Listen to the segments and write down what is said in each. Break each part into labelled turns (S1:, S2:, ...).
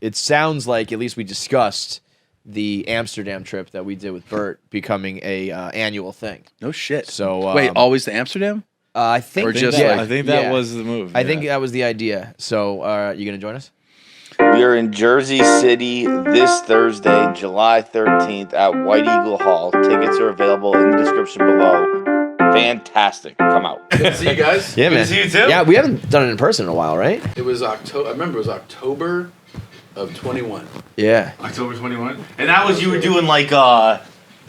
S1: it sounds like at least we discussed the Amsterdam trip that we did with Bert becoming a annual thing.
S2: No shit.
S1: So
S2: wait, always to Amsterdam?
S1: I think,
S2: or just
S1: that,
S2: like,
S3: I think that was the move.
S1: I think that was the idea. So you gonna join us?
S4: We are in Jersey City this Thursday, July 13th at White Eagle Hall. Tickets are available in the description below. Fantastic. Come out.
S5: Good to see you guys.
S1: Yeah,
S5: Good
S1: man.
S5: to see you too.
S1: Yeah, we haven't done it in person in a while, right?
S5: It was October. I remember it was October of 21.
S1: Yeah.
S3: October 21. And that was you were doing like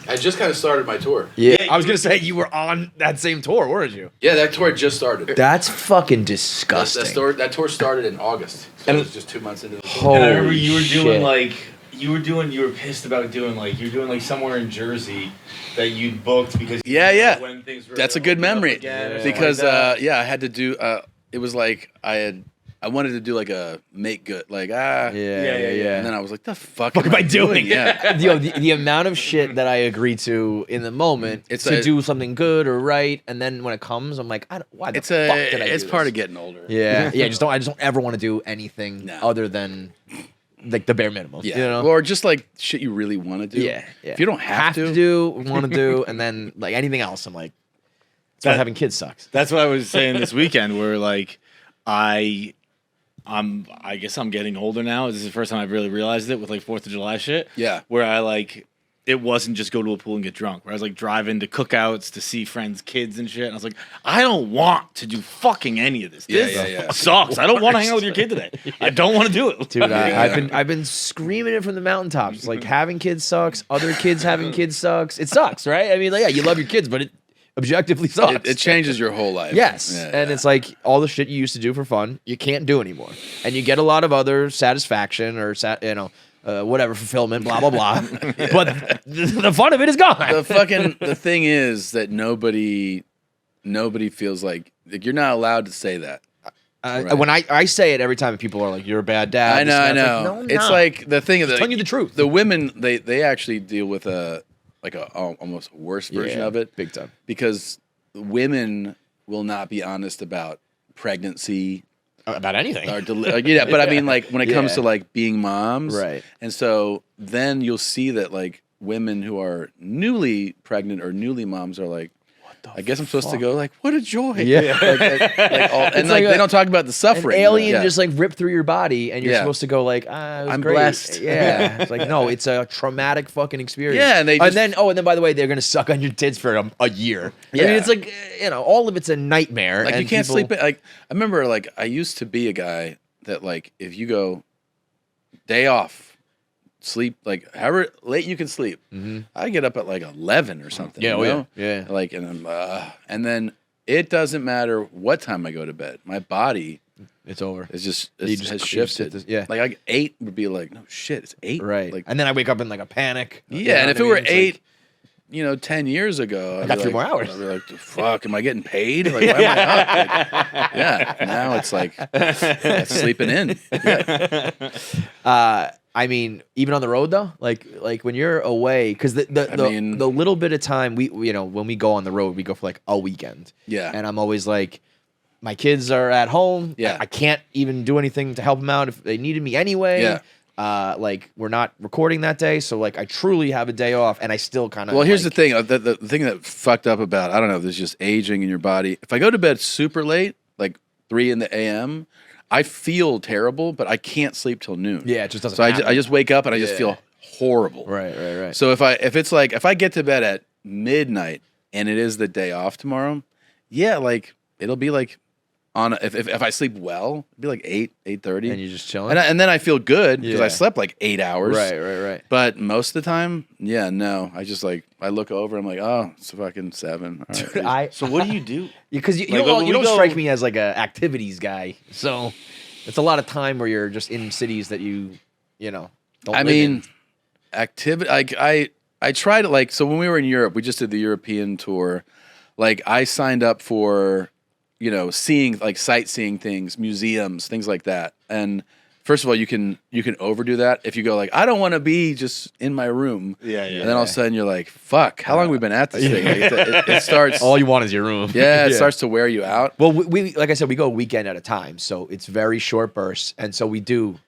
S5: I just kind of started my tour.
S1: Yeah, I was gonna say you were on that same tour, weren't you?
S5: Yeah, that tour just started.
S1: That's fucking disgusting.
S5: That tour started in August. So it was just 2 months into the tour.
S1: Holy
S3: and I remember you were doing
S1: shit.
S3: like you were pissed about doing like you were doing like somewhere in Jersey that you'd booked because
S2: Yeah.
S3: when things were
S2: That's a good
S3: opening up
S2: memory
S3: again or something
S2: because
S3: like that.
S2: I had to do. It was like I wanted to do like a make good, like
S1: Yeah.
S2: and then I was like, the fuck
S1: What am I doing?
S2: Yeah.
S1: Yo, the amount of shit that I agree to in the moment
S2: It's
S1: to
S2: a-
S1: do something good or right, and then when it comes, I'm like, why the fuck did I do
S2: It's part
S1: this?
S2: of getting older.
S1: Yeah, I just don't ever want to do anything
S2: No.
S1: other than like the bare minimum.
S2: Yeah.
S1: You know?
S2: Or just like shit you really want to do.
S1: Yeah.
S2: If you don't have to
S1: do, want to do, and then like anything else, I'm like, that's why
S3: That-
S1: having kids sucks.
S3: That's what I was saying this weekend where like I guess I'm getting older now. This is the first time I've really realized it with like 4th of July shit.
S2: Yeah.
S3: Where I like it wasn't just go to a pool and get drunk. Where I was like driving to cookouts to see friends' kids and shit. And I was like, I don't want to do fucking any of this.
S2: Yeah,
S3: This
S2: yeah.
S3: sucks. I don't want to hang out with your kid today. I don't want to do it.
S1: Dude, I've been screaming it from the mountaintops. Like having kids sucks. Other kids having kids sucks. It sucks, right? I mean, like, yeah, you love your kids, but it objectively sucks.
S2: It changes your whole life.
S1: Yes,
S2: Yeah,
S1: and it's like all the shit you used to do for fun, you can't do anymore, and you get a lot of other satisfaction or whatever fulfillment, blah blah blah. But the fun of it is gone.
S2: the thing is that nobody feels like you're not allowed to say that. Right.
S1: When I say it every time, people are like, "You're a bad dad."
S2: I know, I
S1: this and that.
S2: know.
S1: It's like, no, I'm
S2: It's
S1: not.
S2: like the thing of
S1: Just telling you the truth.
S2: The women they actually deal with a almost worse version
S1: Yeah,
S2: of it,
S1: big time.
S2: because women will not be honest about pregnancy
S1: About anything.
S2: or but I mean like when it comes
S1: Yeah.
S2: to like being moms,
S1: Right.
S2: And so then you'll see that like women who are newly pregnant or newly moms are like, I guess I'm supposed to go like, what a joy.
S1: Yeah.
S2: And
S1: like
S2: they don't talk about the
S1: An
S2: suffering.
S1: alien
S2: Yeah.
S1: just like ripped through your body, and you're
S2: Yeah.
S1: supposed to go like, it was
S2: I'm
S1: great.
S2: blessed.
S1: Yeah, it's like no, it's a traumatic fucking experience.
S2: Yeah, and they
S1: and
S2: just-
S1: then by the way, they're gonna suck on your tits for a year. I
S2: Yeah.
S1: mean, it's like all of it's a nightmare.
S2: Like
S1: and
S2: you can't
S1: people-
S2: sleep. Like I remember, like I used to be a guy that like if you go day off, sleep like however late you can sleep. I get up at like 11 or something.
S1: Yeah,
S2: you
S1: oh,
S2: know?
S1: yeah.
S2: Like and then it doesn't matter what time I go to bed. My body
S1: It's over.
S2: is just
S1: You
S2: has
S1: just hit
S2: shifted.
S1: this- yeah.
S2: like 8 would be like no shit. It's 8.
S1: Right.
S2: Like
S1: and then I wake up in like a panic.
S2: yeah.
S1: You know
S2: And
S1: what
S2: if
S1: I
S2: it were
S1: mean? It's
S2: 8.
S1: like,
S2: 10 years ago, I'd
S1: got
S2: be
S1: 3
S2: like,
S1: more hours.
S2: I'd be like, fuck, am I getting paid? Like, why am I up? Like, yeah, now it's like sleeping in. Yeah.
S1: I mean, even on the road though, like when you're away, because the little bit of time we when we go on the road, we go for like a weekend.
S2: Yeah.
S1: And I'm always like, my kids are at home.
S2: Yeah.
S1: I can't even do anything to help them out if they needed me anyway.
S2: Yeah.
S1: Like we're not recording that day, so like I truly have a day off, and I still kind of.
S2: Well, here's the thing. The thing that fucked up about, I don't know if this is just aging in your body. If I go to bed super late, like 3 in the a.m., I feel terrible, but I can't sleep till noon.
S1: Yeah, it just doesn't
S2: So
S1: happen.
S2: I just wake up and I just
S1: Yeah.
S2: feel horrible.
S1: Right.
S2: So if I get to bed at midnight and it is the day off tomorrow, yeah, like it'll be like if I sleep well, it'd be like 8:30,
S1: and you're just chilling.
S2: and then I feel good because
S1: Yeah.
S2: I slept like 8 hours.
S1: Right.
S2: But most of the time, yeah, no. I just like I look over, I'm like, oh, it's fucking 7. All right.
S3: So what do you do?
S1: Because you
S3: Like, when
S1: don't
S3: we go-
S1: strike me as like a activities guy, so it's a lot of time where you're just in cities that you don't
S2: I
S1: live
S2: mean,
S1: in.
S2: activity. I tried to like. So when we were in Europe, we just did the European tour. Like I signed up for, seeing like sightseeing things, museums, things like that. And first of all, you can overdo that if you go like, I don't want to be just in my room.
S3: Yeah.
S2: And then all of a sudden you're like, fuck, how long have we been at this thing? Like, it starts.
S1: All you want is your room.
S2: Yeah, it starts to wear you out.
S1: Well, we like I said, we go a weekend at a time, so it's very short bursts, and so we do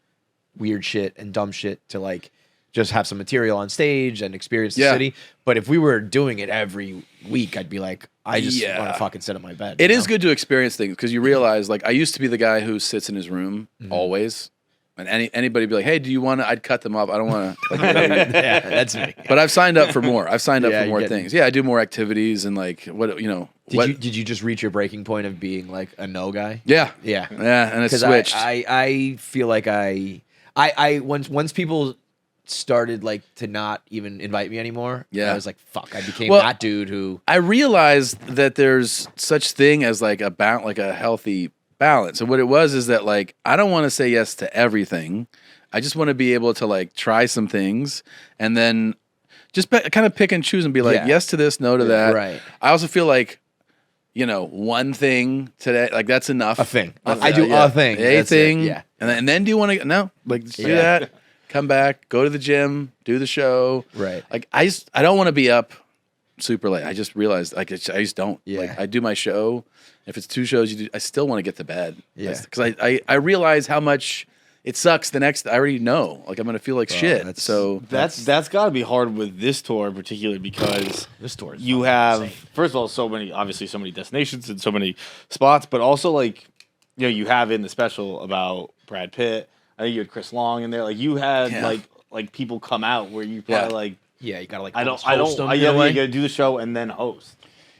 S1: weird shit and dumb shit to like just have some material on stage and experience the
S2: Yeah.
S1: city. But if we were doing it every week, I'd be like, I just want to fucking sit on my bed.
S2: It
S1: you
S2: is
S1: know?
S2: good to experience things because you realize, like, I used to be the guy who sits in his room always, and anybody be like, "Hey, do you want to?" I'd cut them off. I don't want to.
S1: Yeah, that's me.
S2: But I've signed up for more. I've signed up
S1: Yeah,
S2: for more
S1: you get-
S2: things. Yeah, I do more activities and like what you know.
S1: Did you just reach your breaking point of being like a no guy?
S2: Yeah,
S1: Yeah.
S2: yeah, and it
S1: Because
S2: switched.
S1: I feel like I once people started like to not even invite me anymore.
S2: Yeah.
S1: I was like, fuck. I became
S2: Well,
S1: that dude who.
S2: I realized that there's such thing as like a healthy balance. And what it was is that like I don't want to say yes to everything. I just want to be able to like try some things and then just kind of pick and choose and be like
S1: Yeah.
S2: yes to this, no to that.
S1: Right.
S2: I also feel like one thing today, like that's enough.
S1: A thing. I do a thing.
S2: A
S1: That's it,
S2: thing.
S1: yeah.
S2: And then do you want to no? Like just do
S1: Yeah.
S2: that. Come back, go to the gym, do the show.
S1: Right.
S2: Like I don't want to be up super late. I just realized like I just don't.
S1: Yeah.
S2: Like I do my show. If it's 2 shows, I still want to get to bed.
S1: Yeah.
S2: Because I realize how much it sucks the next. I already know. Like I'm gonna feel like shit.
S1: that's-
S2: So
S3: That's got to be hard with this tour in particular because
S1: This tour is
S3: you
S1: fucking
S3: have
S1: insane.
S3: first of all so many destinations and so many spots, but also like you have in the special about Brad Pitt. I think you had Chris Long in there. Like you had
S2: Yeah.
S3: like people come out where you probably
S2: Yeah.
S3: like
S1: Yeah, you gotta like.
S3: I
S1: almost
S3: don't
S1: host them
S3: I
S1: in a way.
S3: you gotta do the show and then host.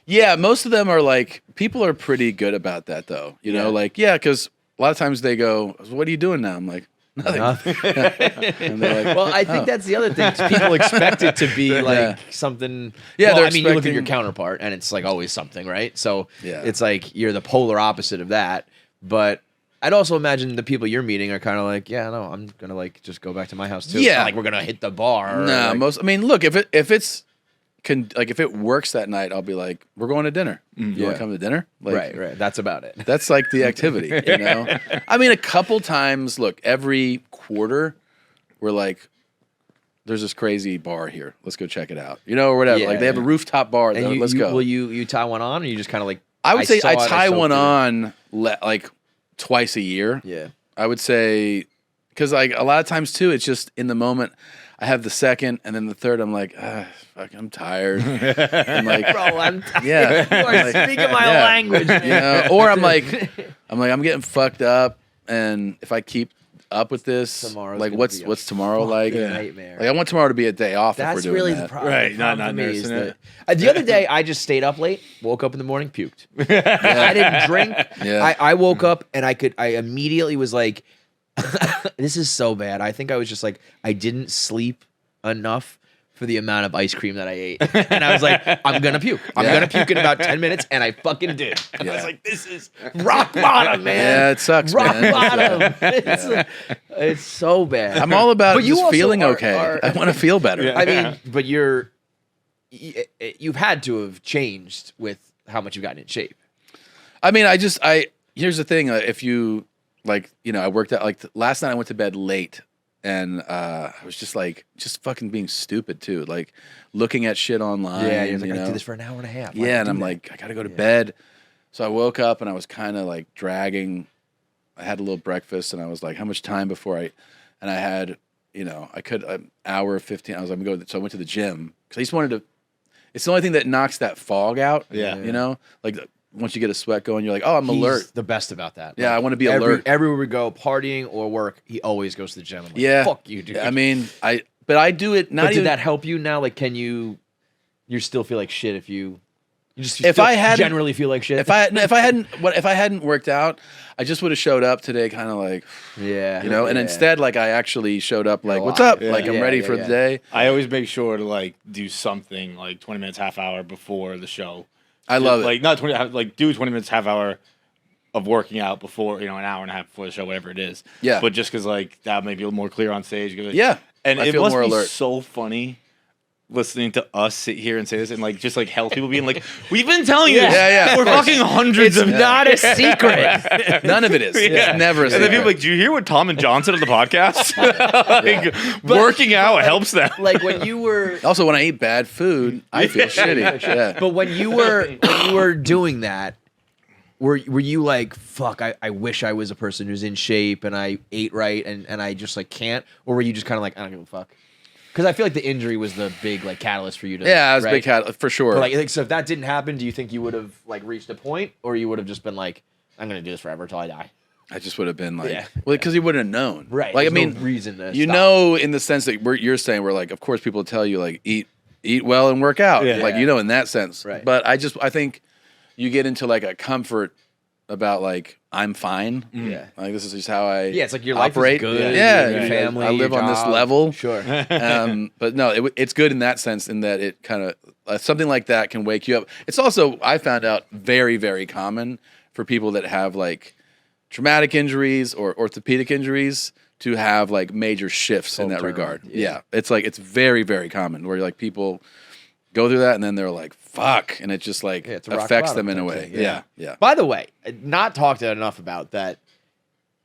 S2: yeah, most of them are like people are pretty good about that though. You know,
S3: Yeah.
S2: like because a lot of times they go, "What are you doing now?" I'm like, "Nothing." And they're like,
S1: Well, I think that's the other thing. People expect it to be like something.
S2: Yeah,
S1: well,
S2: they're
S1: I mean, you look at your
S2: expecting-
S1: counterpart, and it's like always something, right? So
S2: Yeah.
S1: it's like you're the polar opposite of that. But I'd also imagine the people you're meeting are kind of like, yeah, no, I'm gonna like just go back to my house too. It's
S2: Yeah.
S1: not like we're gonna hit the bar. or,
S2: No,
S1: like-
S2: I mean, look, if it works that night, I'll be like, we're going to dinner. You want
S1: Yeah.
S2: to come to dinner? Like,
S1: right. That's about it.
S2: That's like the activity, you know? I mean, a couple times, look, every quarter, we're like, there's this crazy bar here. Let's go check it out. Or whatever.
S1: Yeah,
S2: like they have a rooftop bar.
S1: And
S2: Let's go.
S1: Will you tie one on, or you just kind of like?
S2: I would say
S1: saw
S2: I
S1: it,
S2: tie
S1: soaked
S2: one
S1: it in?
S2: on like twice a year.
S1: Yeah.
S2: I would say, because like a lot of times too, it's just in the moment. I have the second, and then the third. I'm like, fuck, I'm tired. I'm like,
S1: Bro, I'm tired.
S2: yeah,
S1: You are
S2: like,
S1: speaking my
S2: yeah.
S1: language, man.
S2: or I'm like, I'm getting fucked up, and if I keep up with this,
S1: Tomorrow's
S2: like
S1: gonna
S2: what's
S1: be a
S2: tomorrow like?
S1: nightmare.
S2: Like I want tomorrow to be a day off.
S1: That's
S2: if we're doing
S1: really
S2: that.
S1: the problem.
S3: Right,
S1: The
S3: not
S1: problem for me is
S3: nursing it.
S1: that the other day I just stayed up late, woke up in the morning, puked. I didn't drink.
S2: Yeah.
S1: I woke up and I immediately was like, this is so bad. I think I was just like, I didn't sleep enough for the amount of ice cream that I ate. And I was like, I'm going to puke. I'm
S2: Yeah.
S1: going to puke in about 10 minutes. And I fucking did. And I was
S2: Yeah.
S1: like, this is rock bottom, man.
S2: Yeah, it sucks,
S1: Rock
S2: man.
S1: bottom. It's so bad.
S2: I'm all about
S1: But you
S2: just
S1: also
S2: feeling
S1: are-
S2: okay.
S1: are-
S2: I want to feel better.
S1: I mean, but you've had to have changed with how much you've gotten in shape.
S2: I mean, here's the thing. If you I worked out like last night. I went to bed late, and I was just fucking being stupid too, like looking at shit online.
S1: Yeah, you're like,
S2: you
S1: I
S2: know?
S1: did this for an hour and a half. Why'd
S2: Yeah,
S1: I
S2: and
S1: do
S2: I'm
S1: that?
S2: like, I gotta go to bed. So I woke up and I was kind of like dragging. I had a little breakfast, and I was like, how much time before and I had, I could an hour 15. I was like, I'm going to go. So I went to the gym because I just wanted to. It's the only thing that knocks that fog out.
S3: Yeah.
S2: Like once you get a sweat going, you're like, oh, I'm
S1: He's
S2: alert.
S1: the best about that.
S2: Yeah, I wanna be alert.
S1: Everywhere we go, partying or work, he always goes to the gym. I'm like,
S2: Yeah,
S1: fuck you, dude.
S2: I mean, but I do it not
S1: but
S2: even.
S1: did that help you now? Like, can you still feel like shit if you just
S2: If
S1: still
S2: I hadn't-
S1: generally feel like shit?
S2: If I hadn't worked out, I just would have showed up today, kind of like,
S1: yeah,
S2: and
S1: yeah.
S2: instead, like I actually showed up, like, what's
S1: alive.
S2: up?
S3: Yeah.
S2: Like I'm
S1: Yeah,
S2: ready
S1: yeah,
S2: for
S1: yeah.
S2: the day.
S3: I always make sure to like do something like 20 minutes, half hour before the show.
S2: I love it.
S3: Like not 20, like do 20 minutes, half hour of working out before, an hour and a half before the show, whatever it is.
S2: Yeah.
S3: But just because like that may be a little more clear on stage.
S2: Yeah,
S3: And
S2: I
S3: it
S2: feel
S3: must
S2: more
S3: be
S2: alert.
S3: so funny listening to us sit here and say this and like just like health people being like, we've been telling you this
S2: Yeah,
S3: for
S2: of course.
S3: fucking hundreds of
S1: not a secret.
S2: None of it is.
S3: Yeah.
S2: It's never a
S3: And then
S2: secret.
S3: people are like, do you hear what Tom and John said on the podcast? Like, working out helps them.
S1: Like when you were,
S2: Also, when I eat bad food, I feel shitty. Yeah.
S1: but when you were doing that, were you like, fuck, I wish I was a person who's in shape and I ate right and I just like can't? Or were you just kind of like, I don't give a fuck? Because I feel like the injury was the big like catalyst for you to.
S2: Yeah, it was a
S1: right?
S2: big catalyst for sure.
S1: But, like, so if that didn't happen, do you think you would have like reached a point, or you would have just been like, I'm gonna do this forever until I die?
S2: I just would have been like,
S1: Yeah.
S2: well, because he wouldn't have known.
S1: Right.
S2: Like, I
S1: There's
S2: mean,
S1: no reason to
S2: you
S1: stop.
S2: know, in the sense that you're saying, we're like, of course, people tell you like eat well and work out.
S3: Yeah.
S2: Like, you know, in that sense.
S1: Right.
S2: But I think you get into like a comfort about like, I'm fine.
S1: Yeah.
S2: Like, this is just how I
S1: Yeah, it's like your
S2: operate.
S1: life is good.
S2: Yeah.
S1: Your
S2: Yeah.
S1: family.
S2: I live
S1: your
S2: on this
S1: job.
S2: level.
S1: Sure.
S2: But no, it's good in that sense, in that it kind of something like that can wake you up. It's also, I found out, very, very common for people that have like traumatic injuries or orthopedic injuries to have like major shifts in that
S1: Full
S2: regard.
S1: turnaround,
S2: Yeah. It's like, it's very, very common where like people go through that and then they're like, fuck. And it just like
S1: Yeah, it's a rock
S2: affects
S1: bottom
S2: them in a
S1: type
S2: way.
S1: thing,
S2: Yeah. Yeah.
S1: By the way, not talked enough about that.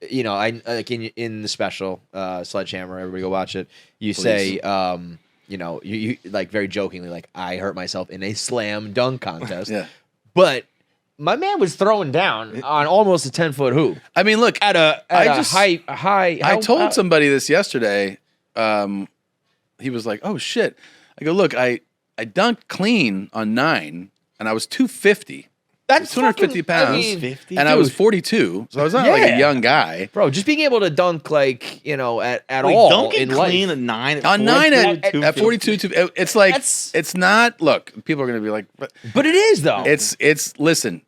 S1: You know, I like in the special Sledgehammer. Everybody go watch it. You say, you know, you like very jokingly, like, I hurt myself in a slam dunk contest.
S2: Yeah.
S1: But my man was throwing down on almost a 10-foot hoop
S2: I mean, look,
S1: at a high.
S2: I told somebody this yesterday. He was like, "Oh shit!" I go, "Look, I dunked clean on 9, and I was 250.
S1: That's
S2: 250
S1: fucking-
S2: pounds,
S1: I mean,
S3: 50?
S2: and I was
S1: dude.
S2: 42, so I was not like
S1: Yeah.
S2: a young guy.
S1: bro, just being able to dunk like, you know, at
S3: Wait,
S1: all
S3: dunking
S1: in
S3: clean
S1: life.
S3: at 9 at
S2: On 9
S3: 42,
S2: at 42, it's like
S1: That's-
S2: it's not. Look, people are gonna be like,
S1: But it is though.
S2: it's. Listen,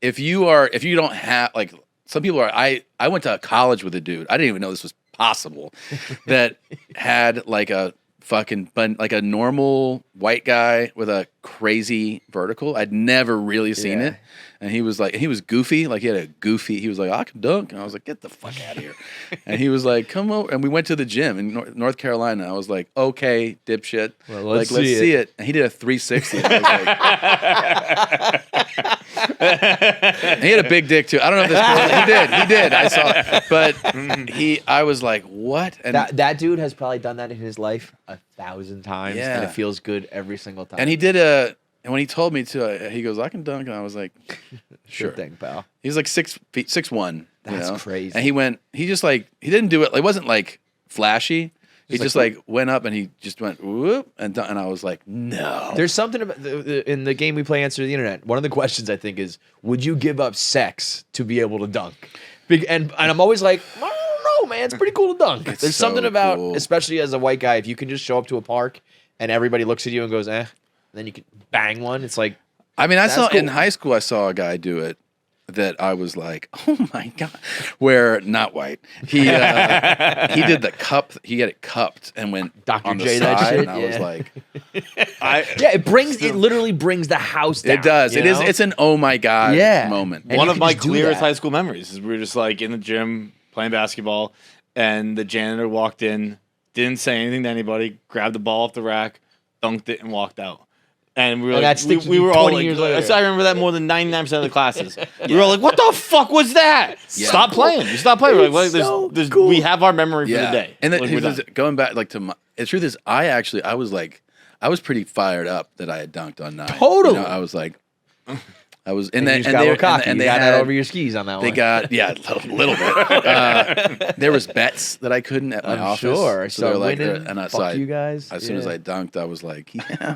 S2: if you don't have like some people are. I went to college with a dude. I didn't even know this was possible. That had like a fucking like a normal white guy with a crazy vertical. I'd never really seen
S1: Yeah.
S2: it. And he was like, he was goofy. Like he had a goofy, he was like, I can dunk. And I was like, get the fuck out of here. And he was like, come over. And we went to the gym in North Carolina. I was like, okay, dipshit.
S1: Well,
S2: let's
S1: see
S2: see it. And he did a 360. And I was like, and he had a big dick too. I don't know if this he did. I saw it. But I was like, what? And
S1: that dude has probably done that in his life 1,000 times,
S2: Yeah.
S1: and it feels good every single time.
S2: and he did and when he told me to, he goes, I can dunk. And I was like, sure.
S1: Good thing, pal.
S2: He was like 6'1".
S1: That's crazy.
S2: And he just like, he didn't do it. It wasn't like flashy. He just like went up and he just went whoop and I was like, no.
S1: There's something about in the game we play Answer the Internet. One of the questions I think is, would you give up sex to be able to dunk? And I'm always like, I don't know, man. It's pretty cool to dunk. There's
S2: so
S1: something about,
S2: cool.
S1: especially as a white guy, if you can just show up to a park and everybody looks at you and goes, and then you can bang one. It's like,
S2: I mean,
S1: That's
S2: in
S1: cool.
S2: high school, I saw a guy do it that I was like, oh my God, where not white. He did the cup. He had it cupped and went
S1: Dr.
S2: on the
S1: J that
S2: side.
S1: shit,
S2: And I was
S1: yeah.
S2: like,
S1: yeah, it literally brings the house down.
S2: it does.
S1: you
S2: It is.
S1: know?
S2: It's an oh my God
S1: Yeah.
S2: moment.
S1: And
S3: One
S1: you
S3: of
S1: can
S3: my
S1: just do
S3: clearest
S1: that.
S3: high school memories is we were just like in the gym playing basketball, and the janitor walked in, didn't say anything to anybody, grabbed the ball off the rack, dunked it, and walked out. And we were
S1: And
S3: like,
S1: that sticks with
S3: we
S1: you
S3: were all
S1: 20
S3: like,
S1: years later.
S3: I remember that more than 99% of the classes. We were all like, what the fuck was that? Stop playing. You stop playing. We're like,
S1: It's so
S3: there's,
S1: cool.
S3: we have our memory for the day.
S2: And
S3: Like, we're done.
S2: going back like to the truth is, I was pretty fired up that I had dunked on 9.
S1: Totally.
S2: I was like, I was in
S1: And
S2: that,
S1: you just
S2: and
S1: got a
S2: they
S1: little cocky.
S2: and
S1: You
S2: they
S1: got
S2: had
S1: that over your skis on that
S2: They
S1: one.
S2: got a little bit. There was bets that I couldn't at my
S1: I'm
S2: office.
S1: sure.
S2: So they're like,
S1: winning,
S2: and
S1: fuck
S2: so
S1: you guys.
S2: as soon as
S1: Yeah.
S2: I dunked, I was like, yeah,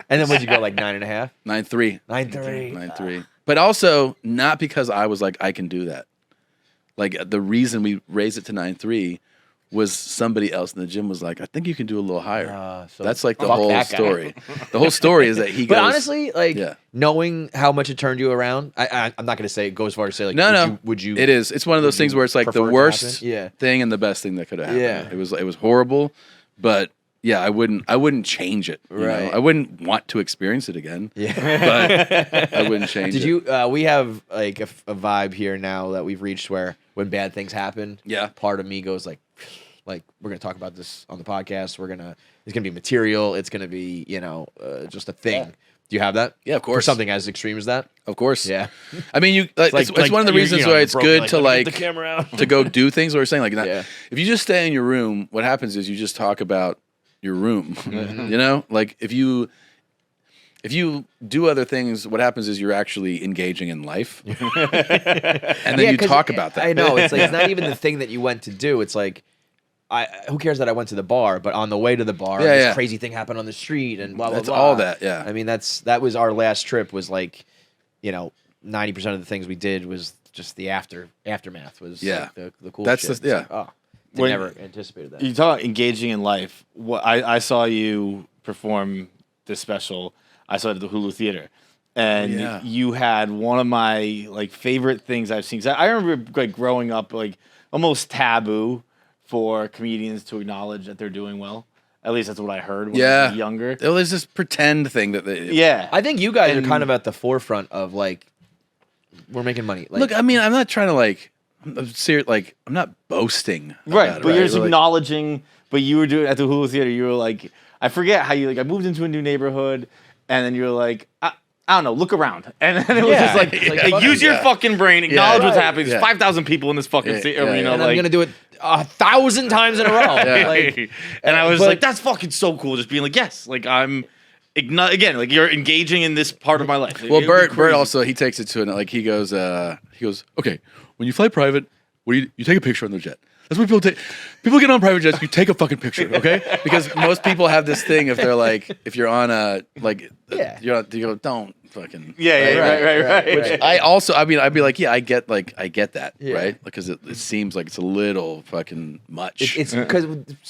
S1: And then would you go like 9.5?
S2: 9-3,
S1: 9.3.
S2: 9-3. But also not because I was like, I can do that. Like the reason we raised it to 9-3 was somebody else in the gym was like, I think you can do a little higher.
S1: So
S2: That's like the
S1: fuck
S2: whole
S1: that guy.
S2: story. The whole story is that he goes.
S1: But honestly, like
S2: Yeah.
S1: knowing how much it turned you around, I'm not going to say go as far as say like,
S2: No,
S1: would you?
S2: It is. It's one of those
S1: would
S2: things
S1: you
S2: where it's like the
S1: prefer it to
S2: worst
S1: happen? Yeah.
S2: thing and the best thing that could have happened.
S1: Yeah.
S2: It was horrible, but yeah, I wouldn't change it. you know?
S1: Right.
S2: I wouldn't want to experience it again.
S1: Yeah.
S2: But I wouldn't change
S1: Did
S2: it.
S1: you? We have like a vibe here now that we've reached where when bad things happen,
S2: Yeah.
S1: part of me goes like we're gonna talk about this on the podcast. It's gonna be material. It's gonna be just a thing.
S2: Yeah.
S1: Do you have that?
S2: Yeah, of
S1: For
S2: course.
S1: something as extreme as that?
S2: Of course.
S1: Yeah.
S2: I mean, it's one of the reasons why it's good to like
S1: the camera out.
S2: to go do things. What we're saying, like,
S1: Yeah.
S2: if you just stay in your room, what happens is you just talk about your room.
S1: Mm-hmm.
S2: You know, like if you if you do other things, what happens is you're actually engaging in life, and then you
S1: 'cause
S2: talk about that.
S1: I know it's like it's not even the thing that you went to do. It's like, who cares that I went to the bar? But on the way to the bar, this crazy thing happened on the street, and blah blah
S2: That's
S1: blah.
S2: all that. Yeah.
S1: I mean, that was our last trip. Was like, 90% of the things we did was just the aftermath. Was like the cool.
S2: That's
S1: shit.
S2: the-
S1: It's like,
S3: When-
S1: never anticipated that.
S3: You talk about engaging in life. What I saw you perform this special. I saw it at the Hulu Theater, and you had one of my like favorite things I've seen. 'Cause I remember like growing up, like almost taboo for comedians to acknowledge that they're doing well. At least that's what I heard when I was younger.
S2: Well, there's this pretend thing that they.
S3: Yeah,
S1: I think you guys are kind of at the forefront of like, we're making money. Like,
S2: Look, I mean, I'm not trying to like. I'm serious. Like, I'm not boasting.
S3: right.
S2: about it,
S3: But you're just
S2: We're like-
S3: acknowledging. But you were doing at the Hulu Theater. You were like, I forget how you like. I moved into a new neighborhood, and then you were like, I don't know, look around, and then it was just like, use your fucking brain, acknowledge what's happening. There's 5,000 people in this fucking arena.
S1: and
S3: like,
S1: I'm gonna do it 1,000 times in a row. Like,
S3: and I was
S1: but-
S3: like, that's fucking so cool. Just being like, yes, like I'm again, like you're engaging in this part of my life.
S2: Well, Bert also he takes it to like he goes, okay, when you fly private, what do you take a picture on the jet? That's what people take. People get on private jets. You take a fucking picture, okay? Because most people have this thing if they're like, if you're on a like, you go, don't fucking.
S3: Right.
S2: Which I also, I mean, I'd be like, yeah, I get that, right? Because it seems like it's a little fucking much.
S1: It's because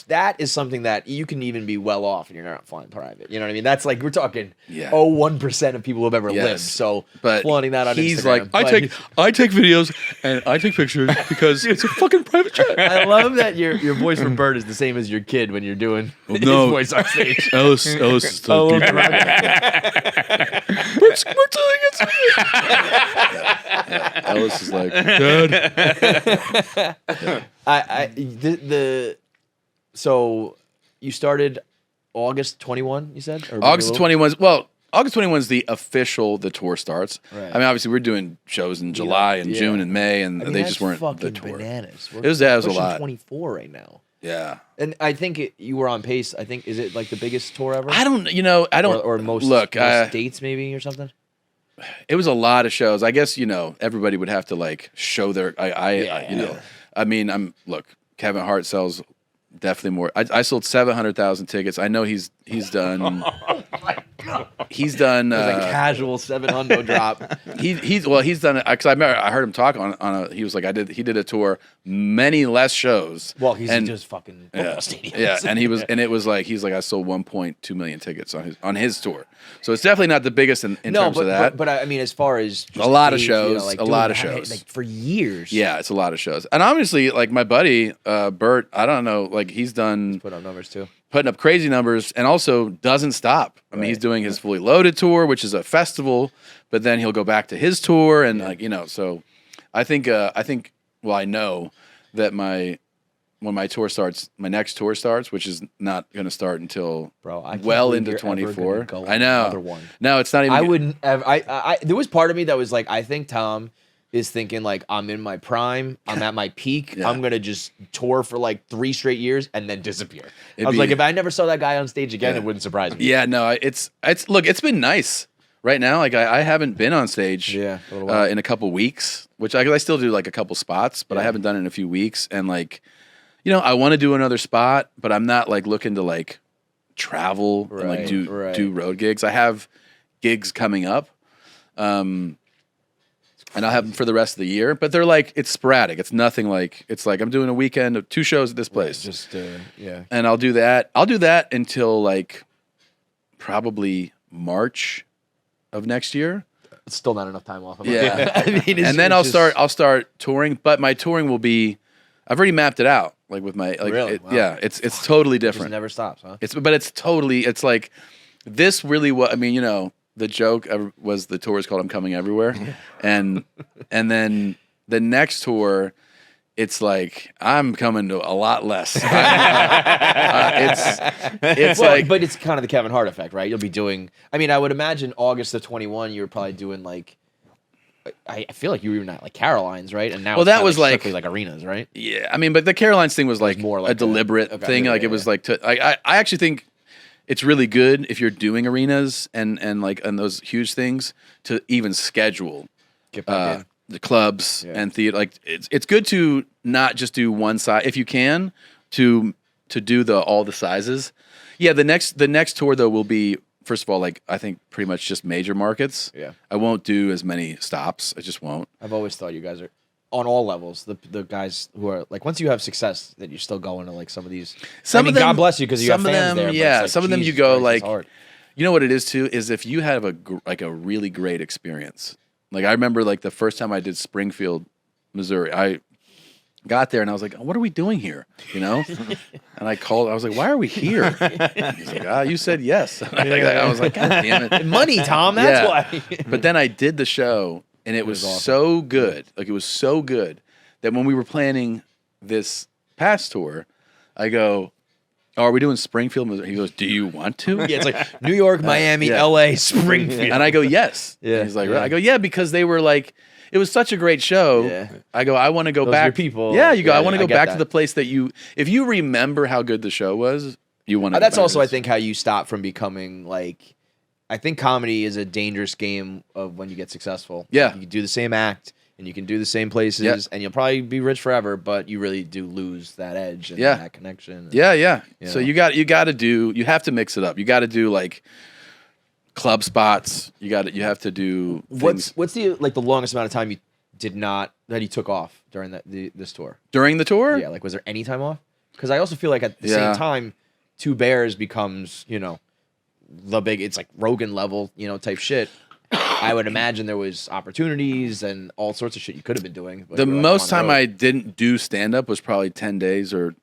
S1: that is something that you can even be well off and you're not flying private. You know what I mean? That's like, we're talking 1% of people who have ever lived. So
S2: but
S1: flaunting that on
S2: he's
S1: Instagram.
S2: like, I take videos and I take pictures because it's a fucking private jet.
S1: I love that your voice for Bert is the same as your kid when you're doing his
S2: no.
S1: voice on stage.
S2: Ellis is the We're doing it. Ellis is like, Dad.
S1: So you started August 21, you said? Or maybe
S2: August
S1: a little-
S2: 21. Well, August 21 is the tour starts.
S1: Right.
S2: I mean, obviously, we're doing shows in July and June and May, and
S1: I mean,
S2: they
S1: that's
S2: just weren't the
S1: fucking
S2: tour.
S1: Bananas.
S2: It was a
S1: pushing
S2: lot.
S1: 24 right now.
S2: Yeah.
S1: And I think you were on pace. I think, is it like the biggest tour ever?
S2: I don't.
S1: Or most,
S2: look.
S1: most dates maybe or something?
S2: It was a lot of shows. I guess everybody would have to like show their. I mean, Kevin Hart sells definitely more. I sold 700,000 tickets. I know he's done. He's done.
S1: It was a casual 700 drop.
S2: He's done it because I heard him talk on a. He was like he did a tour, many less shows.
S1: Well, he's just fucking football stadiums.
S2: Yeah, and it was like he's like I sold 1.2 million tickets on his tour. So it's definitely not the biggest in terms of that.
S1: But I mean, as far as just
S2: a lot of
S1: dates,
S2: shows,
S1: like
S2: a lot of
S1: doing that,
S2: shows,
S1: like for years.
S2: Yeah, it's a lot of shows, and obviously, like my buddy Bert, I don't know, like he's done
S1: Put up numbers too.
S2: putting up crazy numbers, and also doesn't stop. I mean, he's doing his Fully Loaded tour, which is a festival, but then he'll go back to his tour, and so I think well, I know that when my tour starts, my next tour starts, which is not going to start until well into 24. I know.
S1: Another one.
S2: No, it's not even.
S1: I wouldn't. I there was part of me that was like, I think Tom is thinking like, I'm in my prime, I'm at my peak, I'm gonna just tour for like 3 straight years and then disappear. I was like, if I never saw that guy on stage again, it wouldn't surprise me.
S2: Yeah, no, it's look, it's been nice. Right now, like I haven't been on stage
S1: a little while.
S2: in a couple weeks, which I still do like a couple spots, but I haven't done it in a few weeks. And like, I want to do another spot, but I'm not like looking to like travel and like do road gigs. I have gigs coming up, and I'll have them for the rest of the year. But they're like, it's sporadic. It's nothing like, it's like I'm doing a weekend of 2 shows at this place. And I'll do that. I'll do that until like probably March of next year.
S1: It's still not enough time off.
S2: Yeah.
S1: I mean,
S2: and then I'll start touring, but my touring will be, I've already mapped it out. Like with my, like,
S1: Really? Wow.
S2: yeah, it's totally
S1: it just
S2: different.
S1: never stops, huh?
S2: It's like this really what, I mean, the joke was the tour is called I'm Coming Everywhere. and then the next tour, it's like I'm coming to a lot less. It's like,
S1: but it's kind of the Kevin Hart effect, right? You'll be doing. I mean, I would imagine August of 21, you were probably doing like. I feel like you were even at like Caroline's, right? And now,
S2: well,
S1: it's
S2: that
S1: kinda
S2: was like
S1: strictly like arenas, right?
S2: Yeah, I mean, but the Caroline's thing was like
S1: more like
S2: a deliberate thing. Like it was like I actually think it's really good if you're doing arenas and those huge things to even schedule
S1: Get back in.
S2: the clubs
S1: Yeah.
S2: and theater. Like it's good to not just do one side if you can to do all the sizes. Yeah, the next tour though will be, first of all, like I think pretty much just major markets.
S1: Yeah.
S2: I won't do as many stops. I just won't.
S1: I've always thought you guys are on all levels. The guys who are like, once you have success, that you're still going to like some of these.
S2: Some
S1: I mean,
S2: of them,
S1: God bless you because you have
S2: some of
S1: fans
S2: them,
S1: there. But
S2: yeah,
S1: it's like,
S2: some of them you
S1: Jesus
S2: go
S1: Christ, it's
S2: like,
S1: hard.
S2: you know what it is too is if you have a really great experience. Like I remember like the first time I did Springfield, Missouri, I got there and I was like, what are we doing here? You know? And I was like, why are we here? He's like, you said yes. I was like, God damn it.
S1: Money, Tom. That's why.
S2: But then I did the show and it was
S1: awesome.
S2: so good. Like it was so good that when we were planning this past tour, I go, oh, are we doing Springfield, Missouri? He goes, do you want to?
S1: Yeah, it's like New York, Miami,
S2: yeah.
S1: LA, Springfield.
S2: And I go, yes.
S1: Yeah,
S2: And he's like,
S1: yeah.
S2: I go, yeah, because they were like, it was such a great show.
S1: Yeah.
S2: I go, I want to go
S1: Those are
S2: back.
S1: your people.
S2: Yeah, you go,
S1: Yeah,
S2: I want to
S1: I
S2: go
S1: get
S2: back to
S1: that.
S2: the place that if you remember how good the show was, you want to.
S1: That's also, I think, how you stop from becoming like. I think comedy is a dangerous game of when you get successful.
S2: Yeah.
S1: You can do the same act and you can do the same places
S2: Yeah.
S1: and you'll probably be rich forever, but you really do lose that edge and
S2: Yeah.
S1: that connection.
S2: Yeah.
S1: You
S2: So
S1: know?
S2: you have to mix it up. You got to do like club spots. You have to do things
S1: What's the like the longest amount of time you that you took off during this tour?
S2: during the tour.
S1: Yeah, like was there any time off? Because I also feel like at the
S2: Yeah.
S1: same time, Two Bears becomes, it's like Rogan level, type shit. I would imagine there was opportunities and all sorts of shit you could have been doing. But
S2: The
S1: you were, like,
S2: most
S1: on the
S2: time
S1: road.
S2: I didn't do stand up was probably 10 days or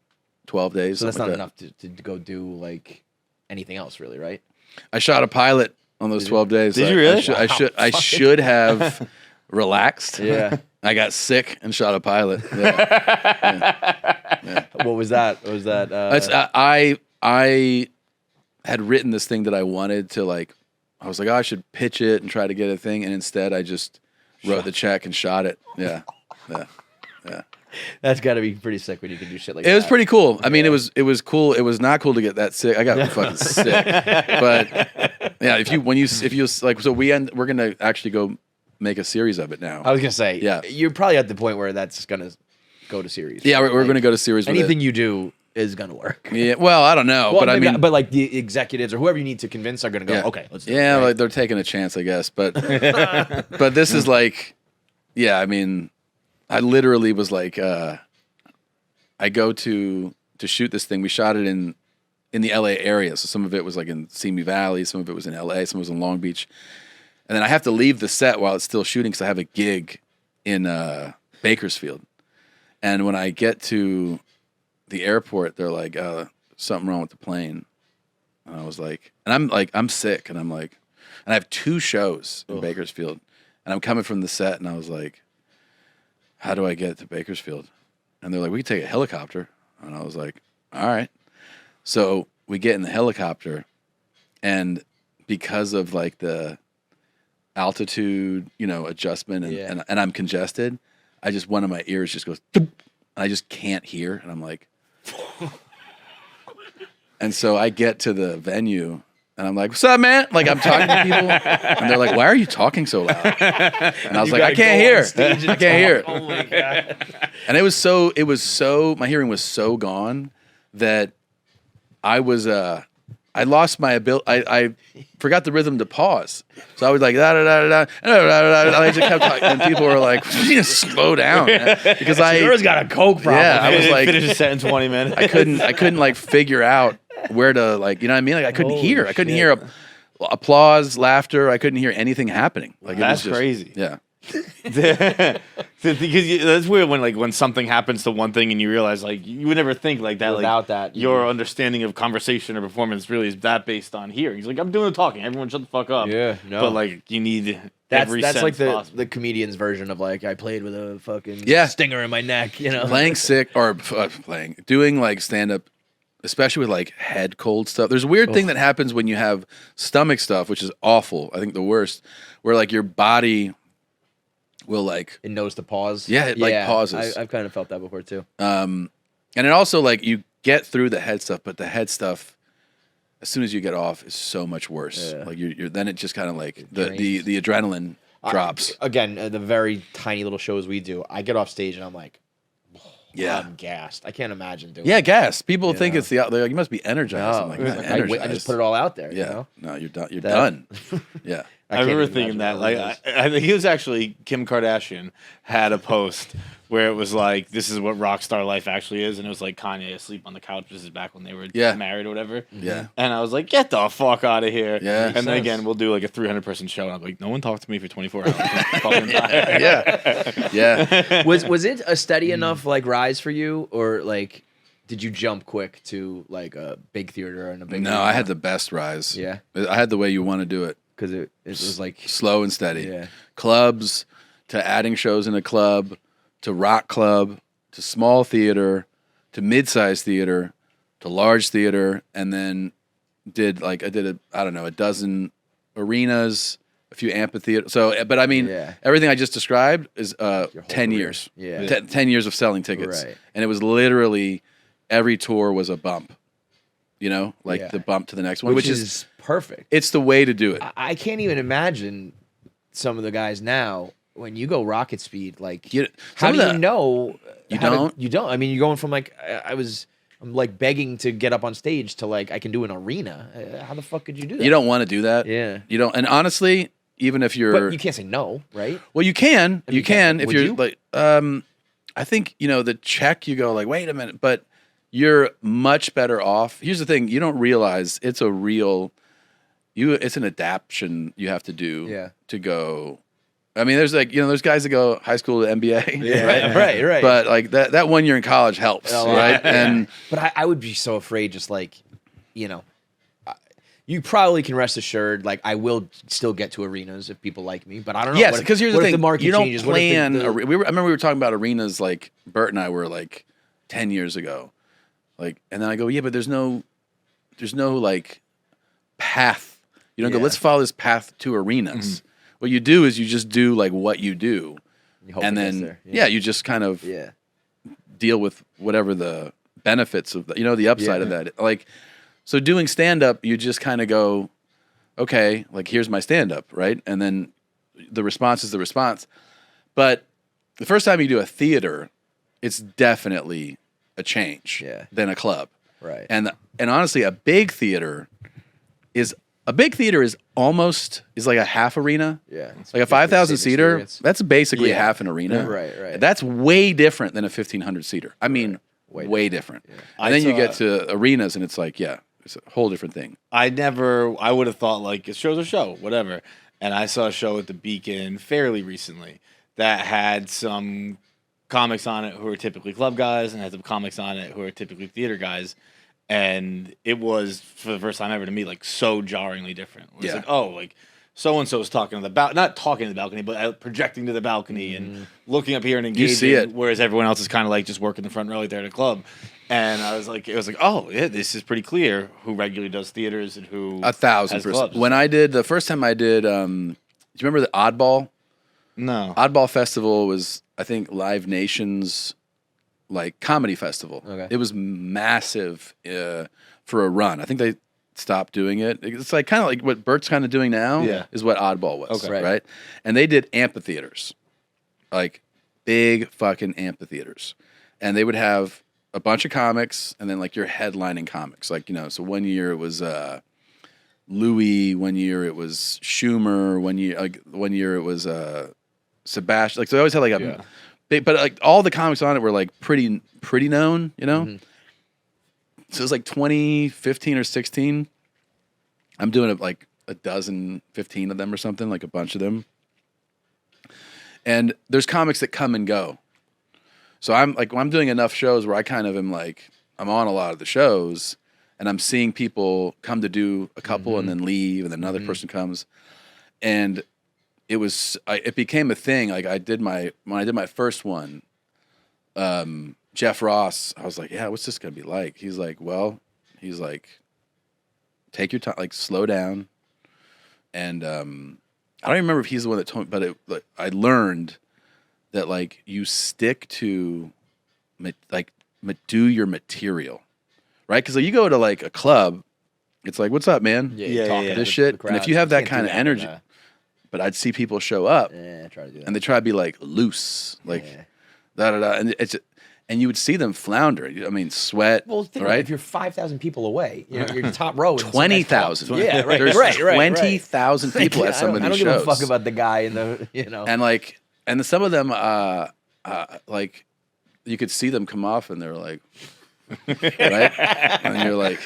S2: 12 days.
S1: So that's not
S2: something like
S1: enough to go do like anything else, really, right?
S2: that. I shot a pilot on those 12 days.
S3: Did you really?
S2: I should have relaxed.
S1: Yeah.
S2: I got sick and shot a pilot. Yeah.
S1: What was that? Was that?
S2: I had written this thing that I wanted to like. I was like, I should pitch it and try to get a thing, and instead I just wrote the check and shot it. Yeah.
S1: That's got to be pretty sick when you can do shit like that.
S2: It was pretty cool. I mean, it was cool. It was not cool to get that sick. I got fucking sick. But yeah, if you like, so we're gonna actually go make a series of it now.
S1: I was gonna say,
S2: Yeah.
S1: you're probably at the point where that's gonna go to series.
S2: Yeah, we're
S1: Like,
S2: gonna go to series. With
S1: Anything
S2: it.
S1: you do is gonna work.
S2: Yeah. Well, I don't know,
S1: Well,
S2: but I
S1: maybe-
S2: mean,
S1: but like the executives or whoever you need to convince are gonna go.
S2: Yeah.
S1: Okay, let's do
S2: yeah,
S1: it. Right?
S2: like they're taking a chance, I guess. But but this is like, yeah, I mean, I literally was like, I go to shoot this thing. We shot it in the LA area, so some of it was like in Simi Valley, some of it was in LA, some was in Long Beach, and then I have to leave the set while it's still shooting because I have a gig in Bakersfield, and when I get to the airport, they're like, something wrong with the plane. And I was like, and I'm sick. And I'm like, and I have 2 shows in Bakersfield. And I'm coming from the set. And I was like, how do I get to Bakersfield? And they're like, we can take a helicopter. And I was like, all right. So we get in the helicopter. And because of like the altitude, adjustment and I'm congested, one of my ears just goes, and I just can't hear. And I'm like, and so I get to the venue and I'm like, what's up, man? Like I'm talking to people and they're like, why are you talking so loud? And I was like, I can't hear. I can't hear.
S1: Oh my god!
S2: And it was so, my hearing was so gone that I lost my ability. I forgot the rhythm to pause. So I was like, da da da da da. And I just kept talking, and people were like, "You need to slow down," man. Because
S1: Yours got a coke problem.
S2: Yeah, I was like,
S3: finish a set in 20 minutes.
S2: I couldn't like figure out where to like, you know what I mean? Like I couldn't hear. I couldn't hear applause, laughter. I couldn't hear anything happening. Like it
S3: That's
S2: was just,
S3: crazy.
S2: Yeah.
S3: Because that's weird when something happens to one thing and you realize like you would never think like that.
S1: Without
S3: like,
S1: that,
S3: your understanding of conversation or performance really is that based on hearing. He's like, I'm doing the talking. Everyone shut the fuck up.
S1: Yeah, no.
S3: But like you need
S1: That's
S3: every
S1: like
S3: sentence
S1: the
S3: possible.
S1: comedian's version of like I played with a fucking
S2: Yeah.
S1: stinger in my neck.
S2: Playing sick or doing like stand up, especially with like head cold stuff. There's a weird thing that happens when you have stomach stuff, which is awful. I think the worst, where like your body will like,
S1: It knows to pause.
S2: Yeah, it, like, pauses.
S1: I've kind of felt that before too.
S2: and it also like you get through the head stuff, but the head stuff as soon as you get off, is so much worse.
S1: Yeah.
S2: Like you're then it just kind of like the
S1: drains.
S2: the adrenaline drops.
S1: Again, the very tiny little shows we do, I get off stage and I'm like,
S2: Yeah.
S1: I'm gassed. I can't imagine doing
S2: Yeah,
S1: it.
S2: gas. People think
S1: Yeah.
S2: it's they're like, you must be energized.
S1: No,
S2: I'm like,
S1: it's
S2: not
S1: like, I
S2: energized.
S1: just put it all out there.
S2: Yeah.
S1: You know?
S2: No, you're done. You're
S1: That-
S2: done. Yeah.
S3: I
S1: can't
S3: remember
S1: even
S3: thinking that,
S1: imagine
S3: like,
S1: what it
S3: I think it was actually Kim Kardashian had a post where it was like, "This is what rock star life actually is," and it was like Kanye asleep on the couch. This is back when they were
S2: Yeah.
S3: married or whatever.
S2: Yeah.
S3: And I was like, "Get the fuck out of here!"
S2: Yeah.
S3: And then
S1: sense.
S3: again, we'll do like a 300-person show, and I'm like, "No one talked to me for 24 hours." Fucking tired.
S2: Yeah. Yeah.
S1: was it a steady enough like rise for you, or like did you jump quick to like a big theater and a big?
S2: No, I had the best rise.
S1: Yeah,
S2: I had the way you want to do it.
S1: because it was like
S2: Slow and steady.
S1: Yeah.
S2: Clubs to adding shows in a club to rock club to small theater to mid-sized theater to large theater, and then I did a dozen arenas, a few amphitheaters. So, but I mean,
S1: Yeah.
S2: everything I just described is
S1: whole
S2: 10
S1: career.
S2: years.
S1: Yeah.
S2: 10 years of selling tickets.
S1: Right.
S2: And it was literally every tour was a bump. You know, like
S1: Yeah.
S2: the bump to the next one,
S1: which is perfect.
S2: it's the way to do it.
S1: I can't even imagine some of the guys now when you go rocket speed. Like,
S2: Some
S1: how
S2: of
S1: do
S2: the-
S1: you know?
S2: You
S1: how to-
S2: don't?
S1: you don't. I mean, you're going from like I'm like begging to get up on stage to like I can do an arena. How the fuck could you do that?
S2: You don't want to do that.
S1: Yeah.
S2: You don't. And honestly, even if you're,
S1: But you can't say no, right?
S2: well, you can.
S1: If
S2: You
S1: you can.
S2: can if
S1: Would
S2: you're
S1: you?
S2: like. I think the check. You go like, wait a minute, but you're much better off. Here's the thing: you don't realize it's a real. It's an adaptation you have to do.
S1: Yeah.
S2: To go. I mean, there's like there's guys that go high school to MBA.
S1: right, right.
S2: But like that 1 year in college helps,
S1: A lot.
S2: right? And
S1: But I would be so afraid, just like, you probably can rest assured, like, I will still get to arenas if people like me, but I don't know.
S2: yes,
S1: What if-
S2: because here's
S1: what
S2: the
S1: if
S2: thing:
S1: the market
S2: you don't
S1: changes? What if the-
S2: plan.
S1: the-
S2: I remember we were talking about arenas like Bert and I were like 10 years ago, like, and then I go, yeah, but there's no like path. You don't go,
S1: Yeah.
S2: let's follow this path to arenas. What you do is you just do like what you do,
S1: You hope
S2: and
S1: it gets
S2: then
S1: there.
S2: you just kind of
S1: Yeah.
S2: deal with whatever the benefits of the upside of that. Like, so doing stand up, you just kind of go, okay, like here's my stand up, right? And then the response is the response. But the first time you do a theater, it's definitely a change than a club.
S1: Right.
S2: And honestly, a big theater is almost like a half arena.
S1: Yeah.
S2: Like a 5,000
S1: Same
S2: seater,
S1: experience.
S2: that's basically
S1: Yeah.
S2: half an arena.
S1: Right.
S2: That's way different than a 1,500 seater. I mean, way different. And then you get to arenas and it's like, it's a whole different thing.
S3: I would have thought like a show's a show, whatever. And I saw a show at the Beacon fairly recently that had some comics on it who are typically club guys and had some comics on it who are typically theater guys. And it was, for the first time ever to me, like so jarringly different. It was like, oh, like so-and-so is talking to the not talking to the balcony, but projecting to the balcony and looking up here and engaging.
S2: You see it.
S3: Whereas everyone else is kind of like just working the front row right there at a club. And it was like, oh, yeah, this is pretty clear who regularly does theaters and who
S2: 1,000%.
S3: clubs.
S2: When I did, the first time I did, do you remember the Oddball?
S3: No.
S2: Oddball Festival was, I think, Live Nation's like comedy festival.
S1: Okay.
S2: It was massive for a run. I think they stopped doing it. It's like kind of like what Bert's kind of doing now.
S3: Yeah.
S2: Is what Oddball was.
S3: Okay.
S2: Right. And they did amphitheaters, like big fucking amphitheaters, and they would have a bunch of comics and then like your headlining comics. Like so 1 year it was Louis. 1 year it was Schumer. 1 year it was Sebastian. Like so, they always had like a big, but like all the comics on it were like pretty known, So it was like 2015 or 16. I'm doing it like a dozen, 15 of them or something, like a bunch of them. And there's comics that come and go. So I'm like, when I'm doing enough shows where I kind of am like, I'm on a lot of the shows and I'm seeing people come to do a couple and then leave and then another person comes. And it became a thing. Like when I did my first one, Jeff Ross, I was like, yeah, what's this going to be like? He's like, take your time, like slow down. And I don't even remember if he's the one that told me, but I learned that like you stick to do your material, right? Because like, you go to like a club It's like, what's up, man?
S3: Yeah,
S1: talking
S3: yeah.
S1: to
S2: This
S1: the
S2: shit. And
S1: crowd.
S2: if you have that
S1: Can't do
S2: kind of
S1: in
S2: energy,
S1: a-
S2: but I'd see people show up
S1: try to do that.
S2: and they try to be like loose, like
S1: Yeah.
S2: da da da, and you would see them flounder. I mean, sweat.
S1: Well, think about it,
S2: right?
S1: if you're 5,000 people away, you know, you're top row. and some guy's
S2: 20,000.
S1: talking. Yeah, right.
S2: There's
S1: right.
S2: 20,000 people at some of these
S1: I don't
S2: shows.
S1: give a fuck about the guy in the,
S2: And like, and some of them, like, you could see them come off, and they're like, right, and you're like,